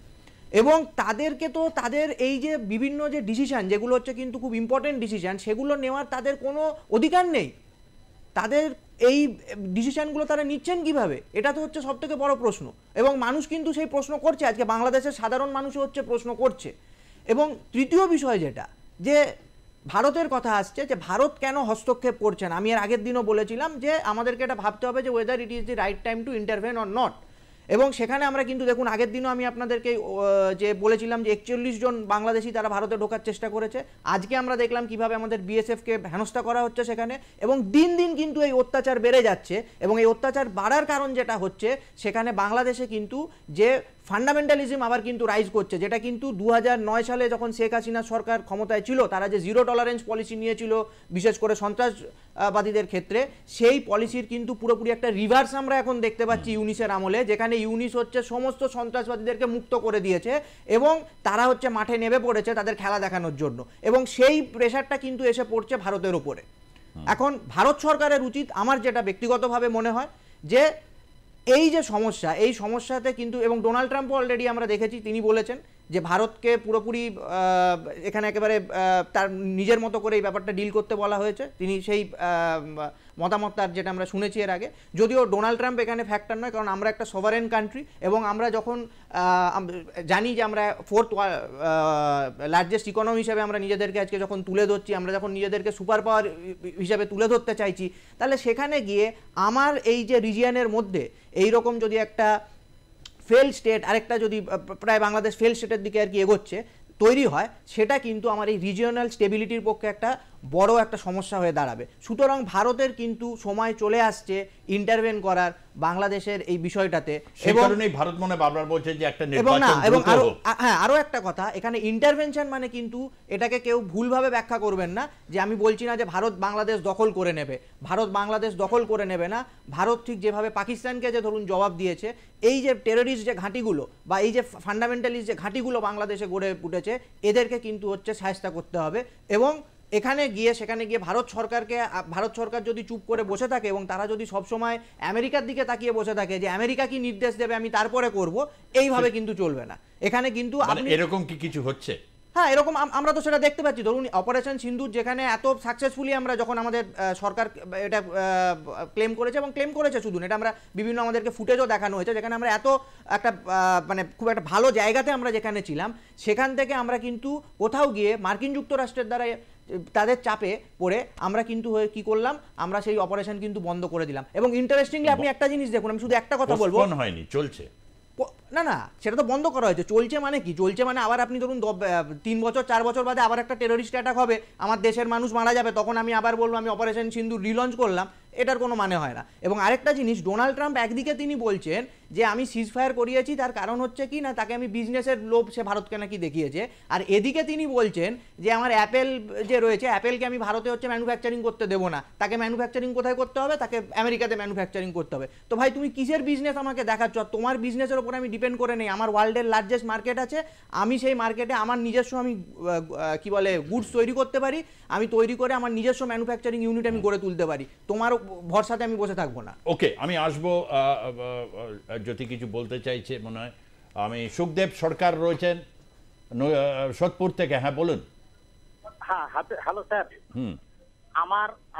এবং তাদেরকে তাদের এই যে বিভিন্ন যে ডিসিশন, যেগুলো কিন্তু খুব ইম্পর্টেন্ট ডিসিশন, সেগুলো নেওয়ার তাদের কোনো অধিকার নেই। তাদের এই ডিসিশনগুলো তারা নিচ্ছেন কিভাবে, এটা তো সব থেকে বড় প্রশ্ন। এবং মানুষ কিন্তু সেই প্রশ্ন করছে, আজকে বাংলাদেশের সাধারণ মানুষও প্রশ্ন করছে। এবং তৃতীয় বিষয় যেটা, যে ভারতের কথা আসছে, যে ভারত কেন হস্তক্ষেপ করছে না। আমি এর আগের দিনও বলেছিলাম যে আমাদেরকে এটা ভাবতে হবে যে weather it is the right time to intervene or not. এবং সেখানে আমরা কিন্তু দেখুন, আগের দিনও আমি আপনাদেরকে যে বলেছিলাম যে 41 জন বাংলাদেশি তারা ভারতে ঢোকার চেষ্টা করেছে। আজকে আমরা দেখলাম কিভাবে আমাদের বিএসএফকে হেনস্থা করা হচ্ছে সেখানে, এবং দিন দিন কিন্তু এই অত্যাচার বেড়ে যাচ্ছে। এবং এই অত্যাচার বাড়ার কারণ যেটা হচ্ছে, সেখানে বাংলাদেশে কিন্তু যে ফান্ডামেন্টালিজম আবার কিন্তু রাইজ করছে, যেটা কিন্তু 2009 সালে যখন শেখ হাসিনা সরকার ক্ষমতায় ছিল, তারা যে জিরো টলারেন্স পলিসি নিয়েছিল বিশেষ করে সন্ত্রাসবাদীদের ক্ষেত্রে, সেই পলিসির কিন্তু পুরোপুরি একটা রিভার্স আমরা এখন দেখতে পাচ্ছি ইউনিসের আমলে, যেখানে ইউনিস সমস্ত সন্ত্রাসবাদীদেরকে মুক্ত করে দিয়েছে এবং তারা মাঠে নেমে পড়েছে তাদের খেলা দেখানোর জন্য। এবং সেই প্রেশারটা কিন্তু এসে পড়ছে ভারতের উপরে। এখন ভারত সরকারের উচিত, আমার যেটা ব্যক্তিগতভাবে মনে হয়, যে এই যে সমস্যা, এই সমস্যাতে কিন্তু, এবং ডোনাল্ড ট্রাম্পও অলরেডি আমরা দেখেছি তিনি বলেছেন যে ভারতকে পুরোপুরি এখানে একেবারে তার নিজের মতো করে এই ব্যাপারটা ডিল করতে বলা হয়েছে। তিনি সেই মতামত তার যেটা আমরা শুনেছি এর আগে, যদিও ডোনাল্ড ট্রাম্প এখানে ফ্যাক্টর নয়, কারণ আমরা একটা সভারেন কান্ট্রি, এবং আমরা যখন জানি যে আমরা 4th লার্জেস্ট ইকোনমি হিসেবে আমরা নিজেদেরকে আজকে যখন তুলে ধরছি, আমরা যখন নিজেদেরকে সুপার পাওয়ার হিসাবে তুলে ধরতে চাইছি, তাহলে সেখানে গিয়ে আমার এই যে রিজিয়নের মধ্যে এইরকম যদি একটা ফেল স্টেট, আরেকটা যদি প্রায় বাংলাদেশ ফেল স্টেটের দিকে আর কি এগোচ্ছে তৈরি হয়, সেটা কিন্তু আমার এই রিজিওনাল স্টেবিলিটির পক্ষে একটা বড় একটা সমস্যা হয়ে দাঁড়াবে। সুতরাং ভারতের কিন্তু সময় চলে আসছে ইন্টারভেন করার বাংলাদেশের এই বিষয়টাতে। সেই কারণেই ভারত মনে বারবার বলছে যে একটা এবং না, নির্বাচন এবং দ্রুত হোক। হ্যাঁ, আরো একটা কথা, এখানে ইন্টারভেনশন মানে কিন্তু এটাকে কেউ ভুলভাবে ব্যাখ্যা করবেন না যে আমি বলছি না যে ভারত বাংলাদেশ দখল করে নেবে। ভারত বাংলাদেশ দখল করে নেবে না। ভারত ঠিক যেভাবে পাকিস্তানকে যে ধরুন জবাব দিয়েছে, এই যে টেররিস্ট যে ঘাঁটিগুলো বা এই যে ফান্ডামেন্টালিস্ট যে ঘাঁটিগুলো বাংলাদেশে গড়ে উঠেছে, এদেরকে কিন্তু হচ্ছে শায়েস্তা করতে হবে। এবং সেখানে গিয়ে ভারত সরকার যদি চুপ করে বসে থাকে এবং তারা যদি সবসময় আমেরিকার দিকে তাকিয়ে বসে থাকে যে আমেরিকা কি নির্দেশ দেবে আমি তারপরে করব, এইভাবে কিন্তু চলবে না। এখানে কিন্তু এরকম কি কিছু হচ্ছে? হ্যাঁ, এরকম আমরা তো সেটা দেখতে পাচ্ছি। ধরুন অপারেশন সিন্দুর যেখানে এত সাকসেসফুলি আমরা যখন আমাদের সরকার এটা ক্লেম করেছে, এবং ক্লেম করেছে শুধু এটা আমরা বিভিন্ন আমাদেরকে ফুটেজও দেখানো হয়েছে, যেখানে আমরা এত একটা মানে খুব একটা ভালো জায়গাতে আমরা যেখানে ছিলাম, সেখান থেকে আমরা কিন্তু কোথাও গিয়ে মার্কিন যুক্তরাষ্ট্রের দ্বারা তাদের চাপে পড়ে আমরা কিন্তু কি করলাম, আমরা সেই অপারেশন কিন্তু বন্ধ করে দিলাম। এবং ইন্টারেস্টিংলি আপনি একটা জিনিস দেখুন, আমি শুধু একটা কথা বলবো, হয়নি, চলছে না সেটা তো বন্ধ করা হয়েছে। চলছে মানে কি? চলছে মানে আবার আপনি ধরুন 3 বছর 4 বছর বাদে আবার একটা টেররিস্ট অ্যাটাক হবে, আমার দেশের মানুষ মারা যাবে, তখন আমি আবার বলবো আমি অপারেশন সিন্দুর রিলঞ্চ করলাম। এটার কোনো মানে হয় না। এবং আরেকটা জিনিস, ডোনাল্ড ট্রাম্প একদিকে তিনি বলছেন যে আমি সিজফায়ার করিয়েছি, তার কারণ হচ্ছে কি না, তাকে আমি বিজনেসের লোভ সে ভারতকে নাকি দেখিয়েছে। আর এদিকে তিনি বলছেন যে আমার অ্যাপেল যে রয়েছে, অ্যাপেলকে আমি ভারতে হচ্ছে ম্যানুফ্যাকচারিং করতে দেবো না, তাকে ম্যানুফ্যাকচারিং কোথায় করতে হবে, তাকে আমেরিকাতে ম্যানুফ্যাকচারিং করতে হবে। তো ভাই তুমি কিসের বিজনেস আমাকে দেখাচ্ছ? তোমার বিজনেসের ওপর আমি ডিপেন্ড করে নেই। আমার ওয়ার্ল্ডের লার্জেস্ট মার্কেট আছে, আমি সেই মার্কেটে আমার নিজস্ব কি বলে গুডস তৈরি করতে পারি, আমি তৈরি করে আমার নিজস্ব ম্যানুফ্যাকচারিং ইউনিট আমি গড়ে তুলতে পারি। তোমার ভরসাতে আমি বসে থাকবো না। ওকে, আমি আসবো যদি কিছু বলতে চাইছে মনে হয়। আমি সুখদেব সরকার রয়েছেন সোদপুর থেকে। হ্যাঁ বলুন। হ্যাঁ, হ্যালো স্যার।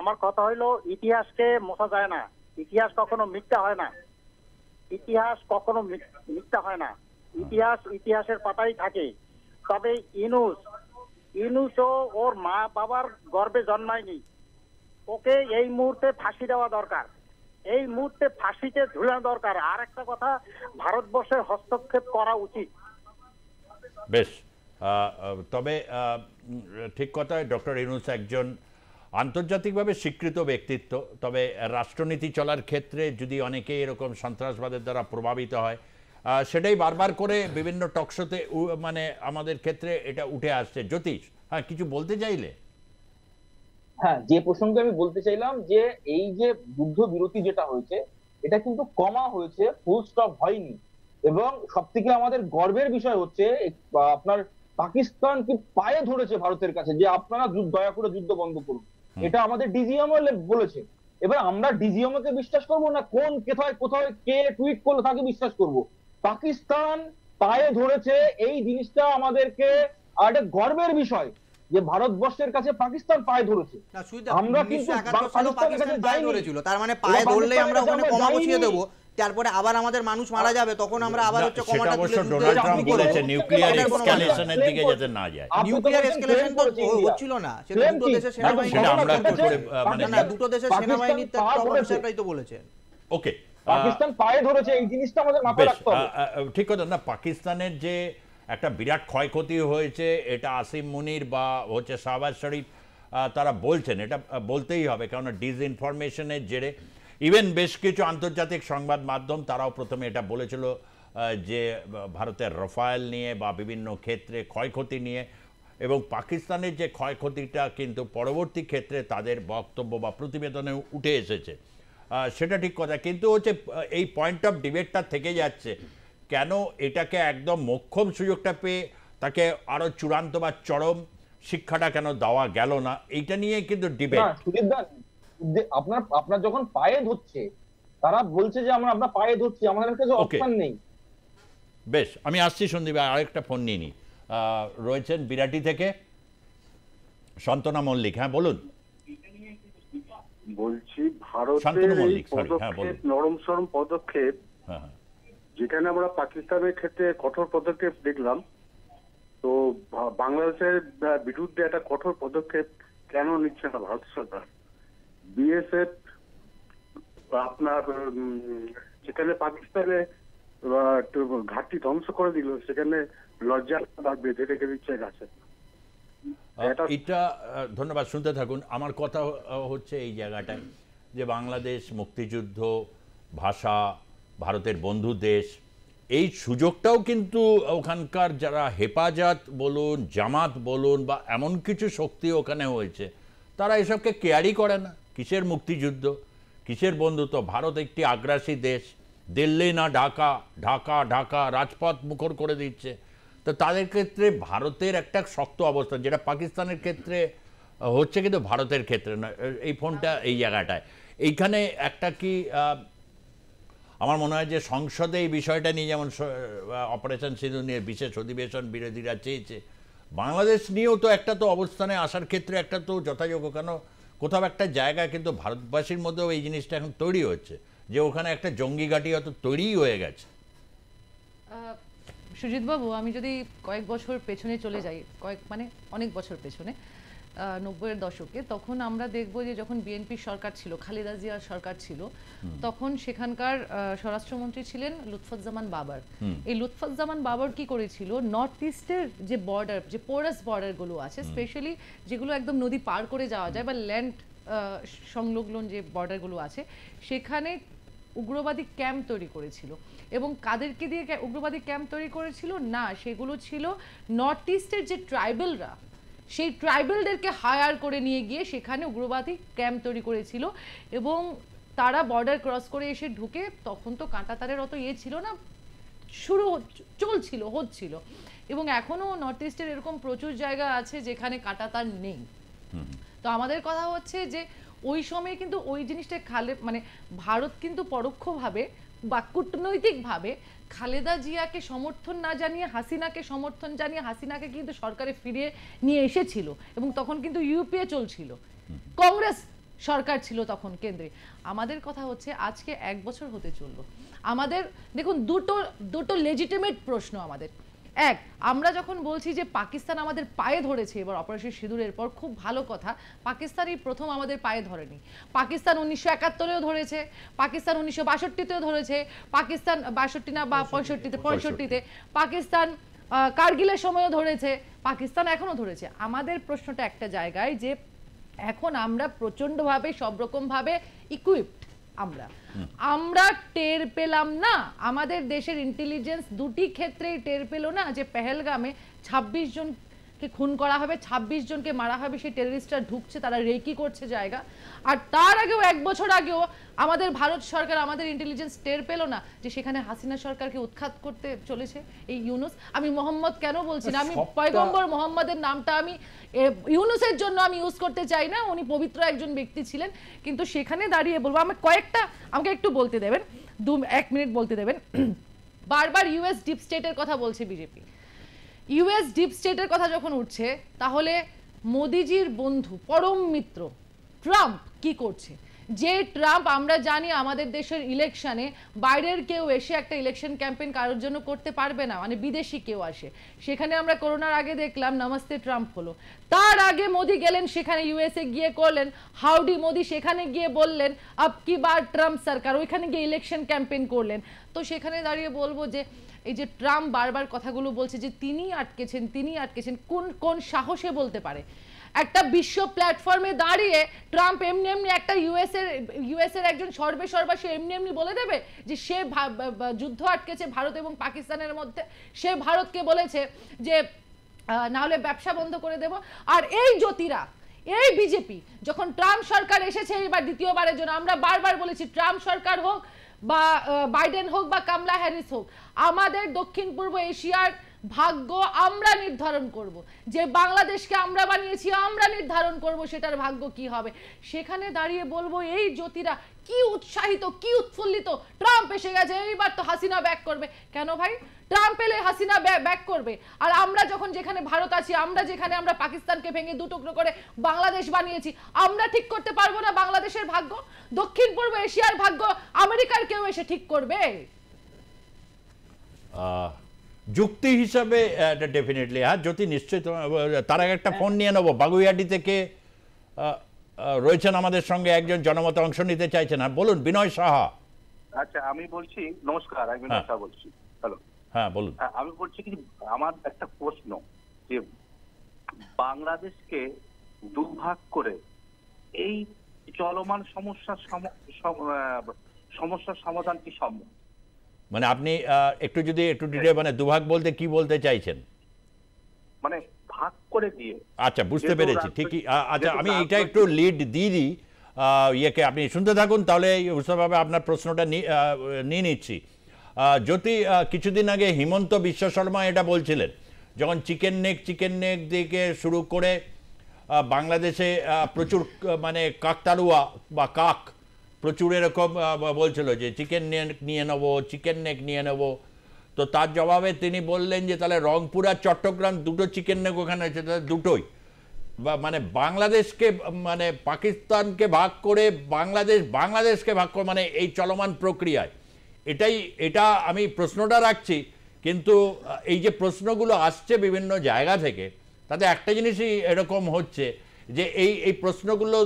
আমার কথা হইলো, ইতিহাসকে মোছা যায় না, ইতিহাস কখনো মিথ্যা হয় না, ইতিহাস কখনো মিথ্যা হয় না, ইতিহাসের পাতাই থাকে। তবে ইনুসও ওর মা বাবার গর্ভে জন্মায়নি, ওকে এই মুহূর্তে ফাঁসি দেওয়া দরকার, এই মুহূর্তে ফাঁসিতে ঝুলানো দরকার। আর একটা কথা, ভারতবর্ষের হস্তক্ষেপ করা উচিত। বেশ, তবে ঠিক কথা, ডক্টর ইউনূস একজন আন্তর্জাতিকভাবে স্বীকৃত ব্যক্তিত্ব। তবে রাষ্ট্রনীতি চলার ক্ষেত্রে যদি অনেকে এরকম সন্ত্রাসবাদের দ্বারা প্রভাবিত হয়, সেটাই বারবার করে বিভিন্ন টকশোতে মানে আমাদের ক্ষেত্রে এটা উঠে আসছে। জ্যোতিষ, হ্যাঁ কিছু বলতে চাইলে? হ্যাঁ, যে প্রসঙ্গে আমি বলতে চাইলাম যে এই যে যুদ্ধ বিরতি যেটা হয়েছে, এটা কিন্তু কমা হয়েছে, ফুল স্টপ হয়নি। এবং সব থেকে আমাদের গর্বের বিষয় হচ্ছে আপনার পাকিস্তান কি পায়ে ধরেছে ভারতের কাছে যে আপনারা দয়া করে যুদ্ধ বন্ধ করুন। এটা আমাদের ডিজিএমও বলেছে। এবার আমরা ডিজিএমও কে বিশ্বাস করবো না কোন কোথায় কে টুইট করলো তাকে বিশ্বাস করব? পাকিস্তান পায়ে ধরেছে, এই জিনিসটা আমাদেরকে একটা গর্বের বিষয় যে ভারতবর্ষের কাছে পাকিস্তান পায়ে ধরেছে। আমরা কিন্তু তার মানে পায়ে ধরলে আমরা ওখানে কমা বসিয়ে দেবো, তারপরে আবার আমাদের মানুষ মারা যাবে, তখন আমরা আবার হচ্ছে কমাটা তুলে দিতে। ডোনাল্ড ট্রাম্প বলেছে নিউক্লিয়ার এসকেলেশনের দিকে যাতে না যায়। নিউক্লিয়ার এসকেলেশন তো হচ্ছিল না, সেটা দুটো দেশের সেনাবাহিনী, না দুটো দেশের সেনাবাহিনীর অফিসাররাই তো বলেছেন। ওকে, পাকিস্তান পায়ে ধরেছে, এই জিনিসটা আমাদের মাথায় রাখতে হবে। ঠিক কথা না, পাকিস্তানের যে একটা বিরাট ক্ষয়ক্ষতি হয়েছে, এটা আসিম মুনির বা হচ্ছে শাহবাজ শরীফ তারা বলছেন, এটা বলতেই হবে, কারণ ডিসইনফরমেশনের জেরে ইভেন বেশ কিছু আন্তর্জাতিক সংবাদ মাধ্যম তারাও প্রথমে এটা বলেছিল যে ভারতের রাফায়েল নিয়ে বা বিভিন্ন ক্ষেত্রে ক্ষয়ক্ষতি নিয়ে, এবং পাকিস্তানের যে ক্ষয়ক্ষতিটা কিন্তু পরবর্তী ক্ষেত্রে তাদের বক্তব্য বা প্রতিবেদনে উঠে এসেছে, সেটা ঠিক কথা। কিন্তু হচ্ছে এই পয়েন্ট অফ ডিবেটটা থেকে যাচ্ছে, কেন এটাকে একদম মোক্ষম সুযোগটা পেয়ে তাকে আরো চূড়ান্ত বা চরম শিক্ষাটা কেন দেওয়া গেল না, এইটা নিয়ে কিন্তু ডিবেট। আপনার যখন পায়ে ধরছে, তারা বলছে যে আমরা পায়ে ধরছি, আমাদের কাছে অপশন নেই। বেশ, আমি আসছি সন্দীপ, আরেকটা ফোন নিয়ে নি। রয়েছেন বিরাটি থেকে শান্তনা মল্লিক। হ্যাঁ বলুন। বলছি ভারতের নরম সরম পদক্ষেপ, যেখানে আমরা পাকিস্তানের ক্ষেত্রে কঠোর পদক্ষেপ দেখলাম, তো বাংলাদেশের বিরুদ্ধে একটা কঠোর পদক্ষেপ কেন নিচ্ছে না ভারত সরকার? বিএসএফ আপনার যেখানে পাকিস্তানে ঘাটতি ধ্বংস করে দিল, সেখানে লজ্জা বেঁধে রেখে দিচ্ছে গাছে। এটা ধন্যবাদ, শুনতে থাকুন। আমার কথা হচ্ছে এই জায়গাটায় যে বাংলাদেশ মুক্তিযুদ্ধ, ভাষা, ভারতের বন্ধু দেশ, এই সুযোগটাও কিন্তু ওখানকার যারা হেফাজত বলুন, জামাত বলুন বা এমন কিছু শক্তি ওখানে হয়েছে, তারা এসবকে কেয়ারই করে না। কিসের মুক্তিযুদ্ধ, কিসের বন্ধুত্ব? ভারত একটি আগ্রাসী দেশ, দিল্লি না ঢাকা, ঢাকা ঢাকা, রাজপথ মুখর করে দিচ্ছে। তো তাদের ক্ষেত্রে ভারতের একটা শক্ত অবস্থান, যেটা পাকিস্তানের ক্ষেত্রে হচ্ছে কিন্তু ভারতের ক্ষেত্রে নয়। এই ফোনটা এই জায়গাটায় এইখানে একটা কি আমার মনে হয় যে সংসদে এই বিষয়টা নিয়ে, যেমন অপারেশন সিঁদুর নিয়ে বিশেষ অধিবেশন বিরোধীরা চেয়েছে, বাংলাদেশ নিয়েও তো একটা তো অবস্থানে আসার ক্ষেত্রে একটা তো যথাযোগ্য, কেন কোথাও একটা জায়গায় কিন্তু ভারতবাসীর মধ্যেও এই জিনিসটা এখন তৈরি হচ্ছে যে ওখানে একটা জঙ্গি ঘাঁটি হয়তো তৈরিই হয়ে গেছে। সুজিত বাবু, আমি যদি কয়েক বছর পেছনে চলে যাই, মানে অনেক বছর পেছনে, 90-এর দশকে, তখন আমরা দেখব যে যখন বিএনপির সরকার ছিল, খালেদা জিয়ার সরকার ছিল, তখন সেখানকার স্বরাষ্ট্রমন্ত্রী ছিলেন লুৎফুজ্জামান বাবর। এই লুৎফুজ্জামান বাবর কি করেছিল, নর্থ ইস্টের যে বর্ডার, যে পোরাস বর্ডারগুলো আছে, স্পেশালি যেগুলো একদম নদী পার করে যাওয়া যায় বা ল্যান্ড সংলগ্ন যে বর্ডারগুলো আছে, সেখানে উগ্রবাদী ক্যাম্প তৈরি করেছিল। এবং কাদেরকে দিয়ে উগ্রবাদী ক্যাম্প তৈরি করেছিল? না, সেগুলো ছিল নর্থ ইস্টের যে ট্রাইবেলরা, সেই ট্রাইবেলদেরকে হায়ার করে নিয়ে গিয়ে সেখানে উগ্রবাদী ক্যাম্প তৈরি করেছিল। এবং তারা বর্ডার ক্রস করে এসে ঢুকে, তখন তো কাঁটাতারের অত ছিল না, হচ্ছিল। এবং এখনো নর্থ ইস্টের এরকম প্রচুর জায়গা আছে যেখানে কাঁটাতার নেই। তো আমাদের কথা হচ্ছে যে ওই সময় কিন্তু ওই জিনিসটা মানে ভারত কিন্তু পরোক্ষভাবে বা কূটনৈতিকভাবে খালেদা জিয়াকে সমর্থন না জানিয়ে হাসিনাকে সমর্থন জানিয়ে হাসিনাকে কিন্তু সরকারে ফিরিয়ে নিয়ে এসেছিল। এবং তখন কিন্তু ইউপিএ চলছিল, কংগ্রেস সরকার ছিল তখন কেন্দ্রে। আমাদের কথা হচ্ছে আজকে 1 বছর হতে চললো, আমাদের দেখুন দুটো লেজিটিমেট প্রশ্ন আমাদের। এক, আমরা যখন বলছি যে পাকিস্তান আমাদের পায়ে ধরেছে এবার অপারেশন সিঁদুরের পর, খুব ভালো কথা, পাকিস্তানই প্রথম আমাদের পায়ে ধরেনি। পাকিস্তান 1971-এও ধরেছে, পাকিস্তান 1962-তেও ধরেছে, পাকিস্তান 62 না বা 65-তে পাকিস্তান কারগিলের সময়ও ধরেছে, পাকিস্তান এখনো ধরেছে। আমাদের প্রশ্নটা একটা জায়গায় যে এখন আমরা প্রচন্ডভাবে সব রকম ভাবে ইকুইপড, আমরা টের পেলাম না, আমাদের দেশের ইন্টেলিজেন্স দুটি ক্ষেত্রেই টের পেল না যে পেহেলগামে 26 জনকে খুন করা হবে, 26 জনকে মারা হবে, সেই টেররিস্টরা ঢুকছে, তারা রেকি করছে জায়গা। আর তার আগেও 1 বছর আগেও আমাদের ভারত সরকার, আমাদের ইন্টেলিজেন্স টের পেল না যে সেখানে হাসিনা সরকারকে উৎখাত করতে চলেছে এই ইউনুস। আমি মোহাম্মদ কেন বলছি না, আমি পয়গম্বর মোহাম্মদের নামটা আমি ইউনুসের জন্য আমি ইউজ করতে চাই না, উনি পবিত্র একজন ব্যক্তি ছিলেন। কিন্তু সেখানে দাঁড়িয়ে বলবো, আমাকে একটু বলতে দেবেন, 1 মিনিট বলতে দেবেন। বারবার ইউএস ডিপ স্টেটের কথা বলছে বিজেপি। ইউএস ডিপ স্টেটের কথা যখন উঠছে, তাহলে মোদিজির বন্ধু পরম মিত্র ট্রাম্প কি করছে? যে ট্রাম্প আমরা জানি আমাদের দেশের ইলেকশনে বাইরের কেউ এসে একটা ইলেকশন ক্যাম্পেইন কারোর জন্য করতে পারবে না, মানে বিদেশি কেউ আসে। সেখানে আমরা করোনার আগে দেখলাম নমস্তে ট্রাম্প হলো, তার আগে মোদি গেলেন সেখানে, ইউএসএ গিয়ে করলেন হাউডি মোদি, সেখানে গিয়ে বললেন আব কি বার ট্রাম্প সরকার, ওইখানে গিয়ে ইলেকশন ক্যাম্পেইন করলেন। তো সেখানে দাঁড়িয়ে বলবো যে এই যে ট্রাম্প বারবার কথাগুলো বলছে যে তিনি আটকেছেন, কোন সাহসে বলতে পারে? একটা বিশ্ব প্ল্যাটফর্মে দাঁড়িয়ে ট্রাম্প এমনি একটা ইউএস এর একজন সর্বেসর্বা, সে এমনি বলে দেবে যে সে যুদ্ধ আটকেছে ভারত এবং পাকিস্তানের মধ্যে, সে ভারতকে বলেছে যে না হলে ব্যবসা বন্ধ করে দেব। আর এই জ্যোতিরা, এই বিজেপি যখন ট্রাম্প সরকার এসেছে এবার দ্বিতীয়বারের জন্য, আমরা বারবার বলেছি ট্রাম্প সরকার হোক বা বাইডেন হোক বা কামলা হ্যারিস হোক, আমাদের দক্ষিণ পূর্ব এশিয়ার ভাগ্য আমরা নির্ধারণ করব, যে বাংলাদেশকে আমরা বানিয়েছি আমরা নির্ধারণ করব সেটার ভাগ্য কি হবে। সেখানে দাঁড়িয়ে বলবো এই জ্যোতিরা কি উৎসাহিত, কি উৎফুল্লিত, ট্রাম্প এসে গেছে, এইবার তো হাসিনা ব্যাক করবে। কেন ভাই? ট্রাম্প এলে হাসিনা ব্যাক করবে, আর আমরা যখন যেখানে ভারত আছি, আমরা পাকিস্তানকে ভেঙে 2 টুকরো করে বাংলাদেশ বানিয়েছি, আমরা ঠিক করতে পারবো না বাংলাদেশের ভাগ্য? দক্ষিণ পূর্ব এশিয়ার ভাগ্য আমেরিকার কেউ এসে ঠিক করবে? যুক্তি হিসাবে এটা ডেফিনেটলি, হ্যাঁ জ্যোতি নিশ্চয়ই। তার আগে একটা ফোন নিয়ে নেবো, বাগুইয়াটি থেকে রয়েছেন আমাদের সঙ্গে একজন জনমত অংশ নিতে চাইছেন। হ্যাঁ বলুন, বিনয় সাহা। আচ্ছা, আমি বলছি, নমস্কার, আমি বিনয় সাহা বলছি। হ্যালো, হ্যাঁ বলুন। আমি বলছি কি, আমার একটা প্রশ্ন, যে বাংলাদেশকে দুভাগ করে এই চলমান সমস্যার সমাধান কি সম্ভব? মানে আপনি একটু ডিটেইল, মানে দুভাগ বলতে কি বলতে চাইছেন? মানে ভাগ করে দিয়ে। আচ্ছা, বুঝতে পেরেছি, ঠিকই। আচ্ছা, আমি এটা একটু লিড দিয়ে দিই ইয়েকে, আপনি শুনতে থাকুন, তাহলে বুঝতেভাবে আপনার প্রশ্নটা নিয়ে নিচ্ছি। জ্যোতি, কিছুদিন আগে হিমন্ত বিশ্ব শর্মা এটা বলছিলেন, যখন চিকেন নেক দিকে শুরু করে বাংলাদেশে প্রচুর মানে কাকতাড়ুয়া বা কাক প্রচুর এরকম বলছিল যে চিকেন নেক নিয়ে নেব। তো তার জবাবে তিনি বললেন যে তাহলে রংপুর আর চট্টগ্রাম দুটো চিকেন নেক ওখানে আছে, তাহলে দুটোই, বা মানে বাংলাদেশকে মানে পাকিস্তানকে ভাগ করে বাংলাদেশকে ভাগ করে, মানে এই চলমান প্রক্রিয়ায় এটা আমি প্রশ্নটা রাখছি। কিন্তু এই যে প্রশ্নগুলো আসছে বিভিন্ন জায়গা থেকে, তাতে একটা জিনিসই এরকম হচ্ছে যে এই প্রশ্নগুলো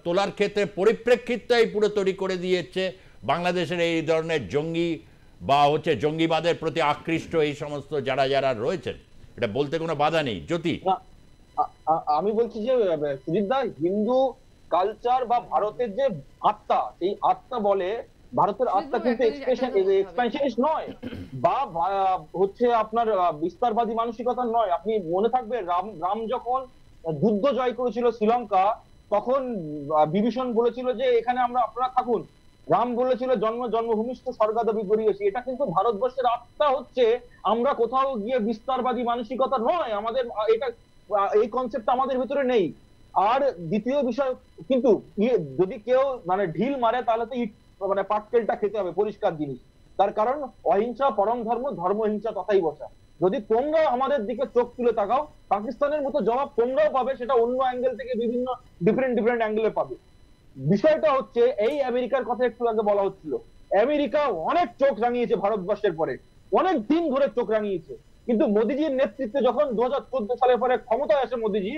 তোলার ক্ষেত্রে পরিপ্রেক্ষিতটাই পুরো তৈরি করে দিয়েছে বাংলাদেশের এই ধরনের জঙ্গি বা জঙ্গিবাদের প্রতি আকৃষ্ট এই সমস্ত যারা রয়েছেন। এটা বলতে কোনো বাধা নেই। জ্যোতি, আমি বলছি যে সুজিতদা, হিন্দু কালচার বা ভারতের যে আত্মা, এই আত্মা বলে ভারতের আত্মা কিন্তু এক্সপ্যানশনিস্ট নয় বা হচ্ছে আপনার বিস্তারবাদী মানসিকতা নয়। আপনি মনে থাকবে রাম যখন যুদ্ধ জয় করেছিল শ্রীলঙ্কা, তখন বিভীষণ বলেছিল যে এখানে আপনারা থাকুন। রাম বলেছিল জন্মভূমিষ্ঠ স্বর্গাদপি গরীয়সী। এটা কিন্তু ভারতবর্ষের আত্মা হচ্ছে আমরা কোথাও গিয়ে বিস্তারবাদী মানসিকতা নয়, আমাদের এটা এই কনসেপ্ট আমাদের ভিতরে নেই। আর দ্বিতীয় বিষয়, কিন্তু যদি কেউ মানে ঢিল মারে তাহলে তো মানে পাটকেলটা খেতে হবে, পরিষ্কার জিনিস। তার কারণ অহিংসা পরম ধর্ম, ধর্মহিংসা তথাই বসা। যদি তোমরা আমাদের দিকে চোখ তুলে তাকাও, পাকিস্তানের মতো জবাব তোমরাও পাবে, সেটা অন্য অ্যাঙ্গেল থেকে বিভিন্ন ডিফারেন্ট অ্যাঙ্গেলে পাবে। বিষয়টা হচ্ছে এই আমেরিকার কথা একটু আগে বলা হচ্ছিল, আমেরিকা অনেক চোখ রাঙিয়েছে ভারতবর্ষের পরে, অনেক দিন ধরে চোখ রাঙিয়েছে। কিন্তু মোদিজির নেতৃত্বে যখন 2014 সালের পরে ক্ষমতায় আসে মোদিজি,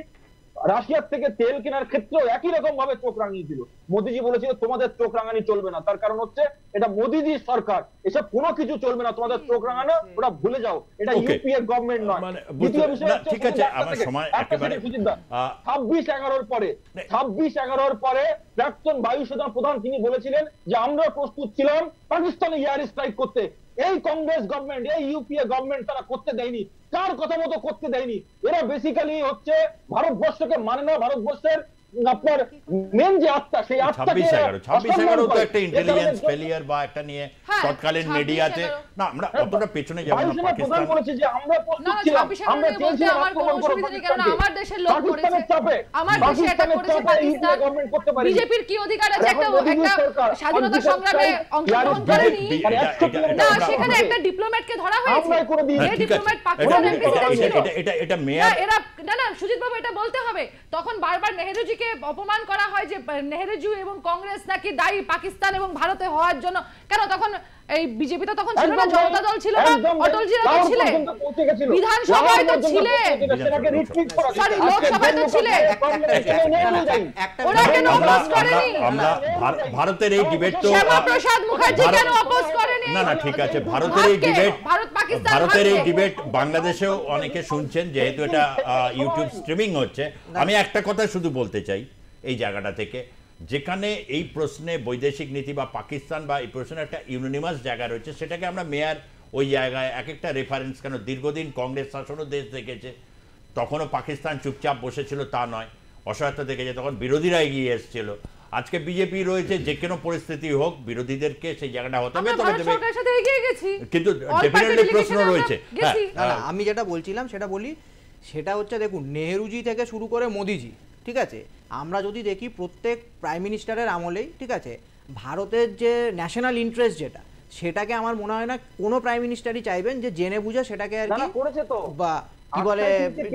রাশিয়ার থেকে তেল কেনার ক্ষেত্রেও একই রকম ভাবে চোখ রাঙিয়েছিল। মোদিজি বলেছিল তোমাদের চোখ রাঙানি চলবে না, তার কারণ হচ্ছে এটা মোদিজির সরকার, এসব কোনো কিছু চলবে না, তোমাদের চোখ রাঙানো ওটা ভুলে যাও, এটা ইউপিএ গভর্নমেন্ট নয়। দ্বিতীয় বিষয় হচ্ছে 26/11 পরে প্রাক্তন বায়ুসেনা প্রধান তিনি বলেছিলেন যে আমরা প্রস্তুত ছিলাম পাকিস্তানে এয়ার স্ট্রাইক করতে। এই কংগ্রেস গভর্নমেন্ট, এই ইউপিএ গভর্নমেন্ট তারা করতে দেয়নি, কার কথা মতো করতে দেয়নি। এরা বেসিক্যালি হচ্ছে ভারতবর্ষকে মানে না, ভারতবর্ষের আপনার মেন যে আত্মা, সেই আত্মাকে 26/11 তো একটা ইন্টেলিজেন্স ফেলিয়ার বা একটা নিয়ে তৎকালীন মিডিয়াতে না, আমরা অতটা পেছনে যাব না। পাকিস্তান বলেছে যে আমরা প্রস্তুত ছিলাম, আমরা চেয়েছিলাম আক্রমণ করব পাকিস্তানকে, আমার দেশের লোক করেছে, আমার দেশে এটা করেছে পাকিস্তান, বিজেপির কি অধিকার আছে একটা স্বাধীনতা সংগ্রামে অংশগ্রহণ করেনি? না, সেখানে একটা ডিপ্লোম্যাটকে ধরা হয়েছে, এই ডিপ্লোম্যাট পাকিস্তানের প্রেসিডেন্ট ছিল। এটা মেয়ার এরা না সুজিত বাবু, এটা বলতে হবে। তখন বারবার নেহেরুজি অপমান করা হয় যে নেহেরুজি এবং কংগ্রেস নাকি দায়ী পাকিস্তান এবং ভারতে হওয়ার জন্য। কেন তখন এই বিজেপি তো তখন ছিল না, জনতা দল ছিল না, অটলজি তো ছিলেন, বিধানসভায় তো ছিলেন, সরি লোকসভায় তো ছিলেন, ওরা কেন অপোজ করেনি? আমরা ভারতের এই ডিবেট তো শ্যামাপ্রসাদ মুখার্জি কেন অপোজ করেনি? না ঠিক আছে, ভারতের এই ডিবেট বাংলাদেশেও অনেকে শুনছেন, যেহেতু এটা ইউটিউব স্ট্রিমিং হচ্ছে। আমি একটা কথা শুধু বলতে চাই এই জায়গাটা থেকে, যেখানে এই প্রশ্নে বৈদেশিক নীতি বা পাকিস্তান বা এই প্রশ্নে একটা ইউনিমাস জায়গা রয়েছে, সেটাকে আমরা মেয়ার ওই জায়গায় এক একটা রেফারেন্স, কেন দীর্ঘদিন কংগ্রেস শাসনও দেশ দেখেছে, তখনও পাকিস্তান চুপচাপ বসেছিল তা নয়, অসহায়তা দেখেছে, তখন বিরোধীরা এগিয়ে এসেছিল। আজকে বিজেপি রয়েছে, যে কোনো পরিস্থিতি হোক বিরোধীদেরকে সেই জায়গাটা হতে হবে, কিন্তু ডেফিনেটলি প্রশ্ন রয়েছে। আমি যেটা বলছিলাম সেটা বলি, সেটা হচ্ছে দেখুন নেহেরুজি থেকে শুরু করে মোদিজি, ঠিক আছে, আমরা যদি দেখি প্রত্যেক প্রাইম মিনিস্টারের আমলেই, ঠিক আছে, ভারতের যে ন্যাশনাল ইন্টারেস্ট যেটা, সেটাকে আমার মনে হয় না কোনো প্রাইম মিনিস্টারই চাইবেন যে জেনে বুঝে সেটাকে আর কি বা কি বলে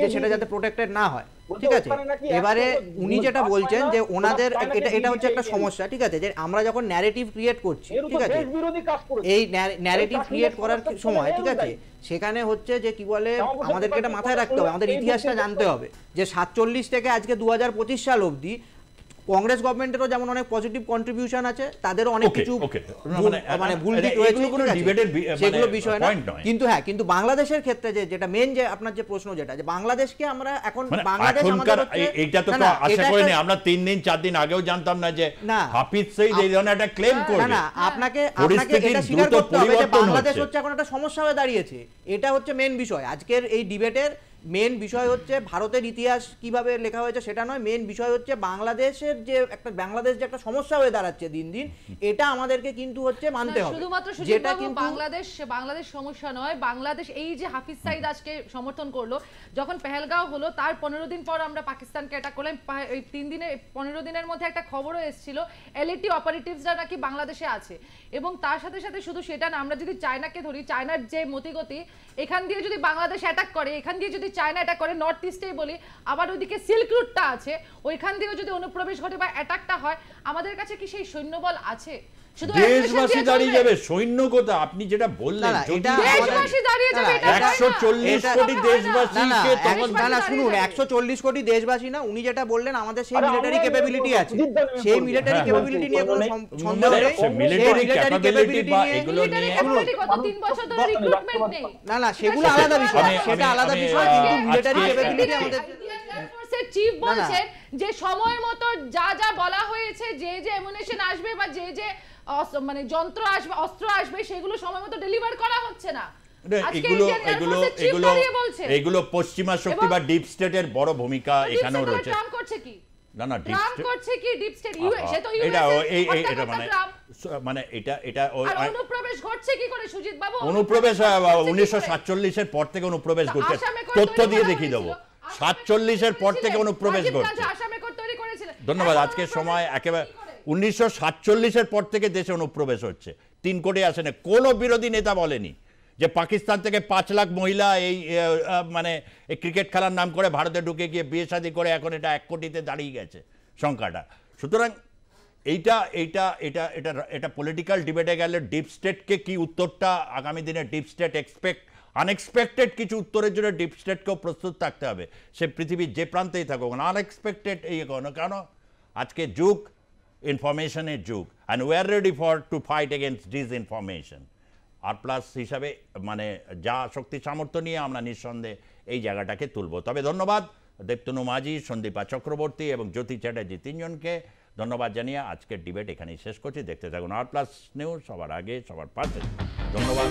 যে সেটা যাতে প্রোটেক্টেড না হয়, ঠিক আছে। এবারে উনি যেটা বলছেন যে ওনাদের এটা হচ্ছে একটা সমস্যা, ঠিক আছে, যে আমরা যখন ন্যারেটিভ ক্রিয়েট করছি, ঠিক আছে, এই ন্যারেটিভ ক্রিয়েট করার সময়, ঠিক আছে, সেখানে হচ্ছে যে কি বলে আমাদেরকে এটা মাথায় রাখতে হবে, আমাদের ইতিহাসটা জানতে হবে যে 47 থেকে আজকে 2025 সাল অবধি কংগ্রেস গভর্নমেন্টেরও যেমন অনেক পজিটিভ কন্ট্রিবিউশন আছে, তাদেরও অনেক কিছু মানে ভুল দিক রয়েছে, সেগুলো বিষয় না। কিন্তু হ্যাঁ, কিন্তু বাংলাদেশের ক্ষেত্রে যেটা মেন, যে আপনার যে প্রশ্ন যেটা, যে বাংলাদেশকে আমরা এখন বাংলাদেশ আমাদের এইটা তো আশা করিনি আমরা 3 দিন 4 দিন আগেও জানতাম না যে হাফিজ সঈদ এই ধরনের একটা ক্লেম করবে। না, আপনাকে এটা স্বীকার করতে হবে যে বাংলাদেশ হচ্ছে এখন একটা সমস্যা হয়ে দাঁড়িয়েছে। এটা হচ্ছে মেন বিষয় আজকের এই ডিবেটের। মেন বিষয় হচ্ছে ভারতের ইতিহাস কিভাবে লেখা হয়েছে সেটা নয়, মেন বিষয় হচ্ছে বাংলাদেশের যে একটা সমস্যা হয়ে দাঁড়াচ্ছে দিন দিন, এটা আমাদেরকে কিন্তু হচ্ছে মানতে হবে। শুধুমাত্র যেটা কিন্তু বাংলাদেশ সমস্যা নয়, বাংলাদেশ এই যে হাফিজ সাঈদ আজকে সমর্থন করলো, যখন পেহেলগাঁও হলো তার 15 দিন পর আমরা পাকিস্তানকে অ্যাটাক করলাম। এই 15 দিনের মধ্যে একটা খবরও এসেছিল এলএটি অপারেটিভসরা নাকি বাংলাদেশে আছে। এবং তার সাথে সাথে শুধু সেটা না, আমরা যদি চায়নাকে ধরি, চায়নার যে মতিগতি, এখান দিয়ে যদি বাংলাদেশ অ্যাটাক করে, এখান দিয়ে যদি চায়না অ্যাটাক করে, নর্থ ইস্টেই বলি, আবার ওইদিকে সিল্ক রুটটা আছে, ওইখান দিয়েও যদি অনুপ্রবেশ ঘটে বা অ্যাটাকটা হয়, আমাদের কাছে কি সেই সৈন্যবল আছে? শুধু দেশবাসী দাঁড়িয়ে যাবে, সৈন্য কোথা? আপনি যেটা বললেন দেশবাসী দাঁড়িয়ে যাবে, 140 কোটি দেশবাসীকে তখন না শুনুন, 140 কোটি দেশবাসী না, উনি যেটা বললেন আমাদের সেই মিলিটারি ক্যাপাবিলিটি আছে, সেই মিলিটারি ক্যাপাবিলিটি নিয়ে কোনো সন্দেহ নেই। মিলিটারি ক্যাপাবিলিটি বা এগুলো নিয়ে গত 3 বছর ধরে রিক্রুটমেন্ট নেই। না সেগুলো আলাদা বিষয়, সেটা আলাদা বিষয়, কিন্তু মিলিটারি ক্যাপাবিলিটি আমাদের চিফ বলছেন যে সময় মতো যা যা বলা হয়েছে, যে যে অ্যামুনিশন আসবে বা যে যে মানে যন্ত্র আসবে, অস্ত্র আসবে, সেগুলো সময় মতো ডেলিভার করা হচ্ছে না। এগুলো পশ্চিমা শক্তি বা ডিপ স্টেটের বড় ভূমিকা এখানেও রয়েছে। ট্রাম্প করছে কি? না ট্রাম্প করছে কি? ডিপ স্টেট সে তো এটা মানে এটা অনুপ্রবেশ ঘটছে কি করে সুজিত বাবু? অনুপ্রবেশ 1947 এর পর থেকে অনুপ্রবেশ ঘটছে, তথ্য দিয়ে দেখিয়ে দেবো। 47 এর পর থেকে অনুপ্রবেশ ঘটছে। ধন্যবাদ। আজকের সময় একেবারে 1947 এর পর থেকে দেশে অনুপ্রবেশ হচ্ছে। 3 কোটি আসে না। কোনো বিরোধী নেতা বলেনি যে পাকিস্তান থেকে 5 লাখ মহিলা এই মানে এই ক্রিকেট খেলার নাম করে ভারতে ঢুকে গিয়ে বিয়ে শাদী করে এখন এটা 1 কোটিতে দাঁড়িয়ে গেছে সংখ্যাটা। সুতরাং এটা পলিটিক্যাল ডিবেটে গেলে ডিপ স্টেটকে কি উত্তরটা আগামী দিনে ডিপ স্টেট আনএক্সপেক্টেড কিছু উত্তরের জন্য ডিপ স্টেটকেও প্রস্তুত থাকতে হবে। সে পৃথিবীর যে প্রান্তেই থাকুক না, আনএক্সপেক্টেড এই কেন আজকে যুগ ইনফরমেশনের যুগ, and we are ready to fight against disinformation. আর প্লাস হিসাবে মানে যা শক্তি সামর্থ্য নিয়ে আমরা নিঃসন্দেহে এই জায়গাটাকে তুলব। তবে ধন্যবাদ দেবতনু মাঝি, সন্দীপা চক্রবর্তী এবং জ্যোতি চ্যাটার্জি, 3 জনকে ধন্যবাদ জানিয়ে আজকের ডিবেট এখানেই শেষ করছি। দেখতে থাকুন আর প্লাস নিউজ, সবার আগে সবার পাশে। ধন্যবাদ।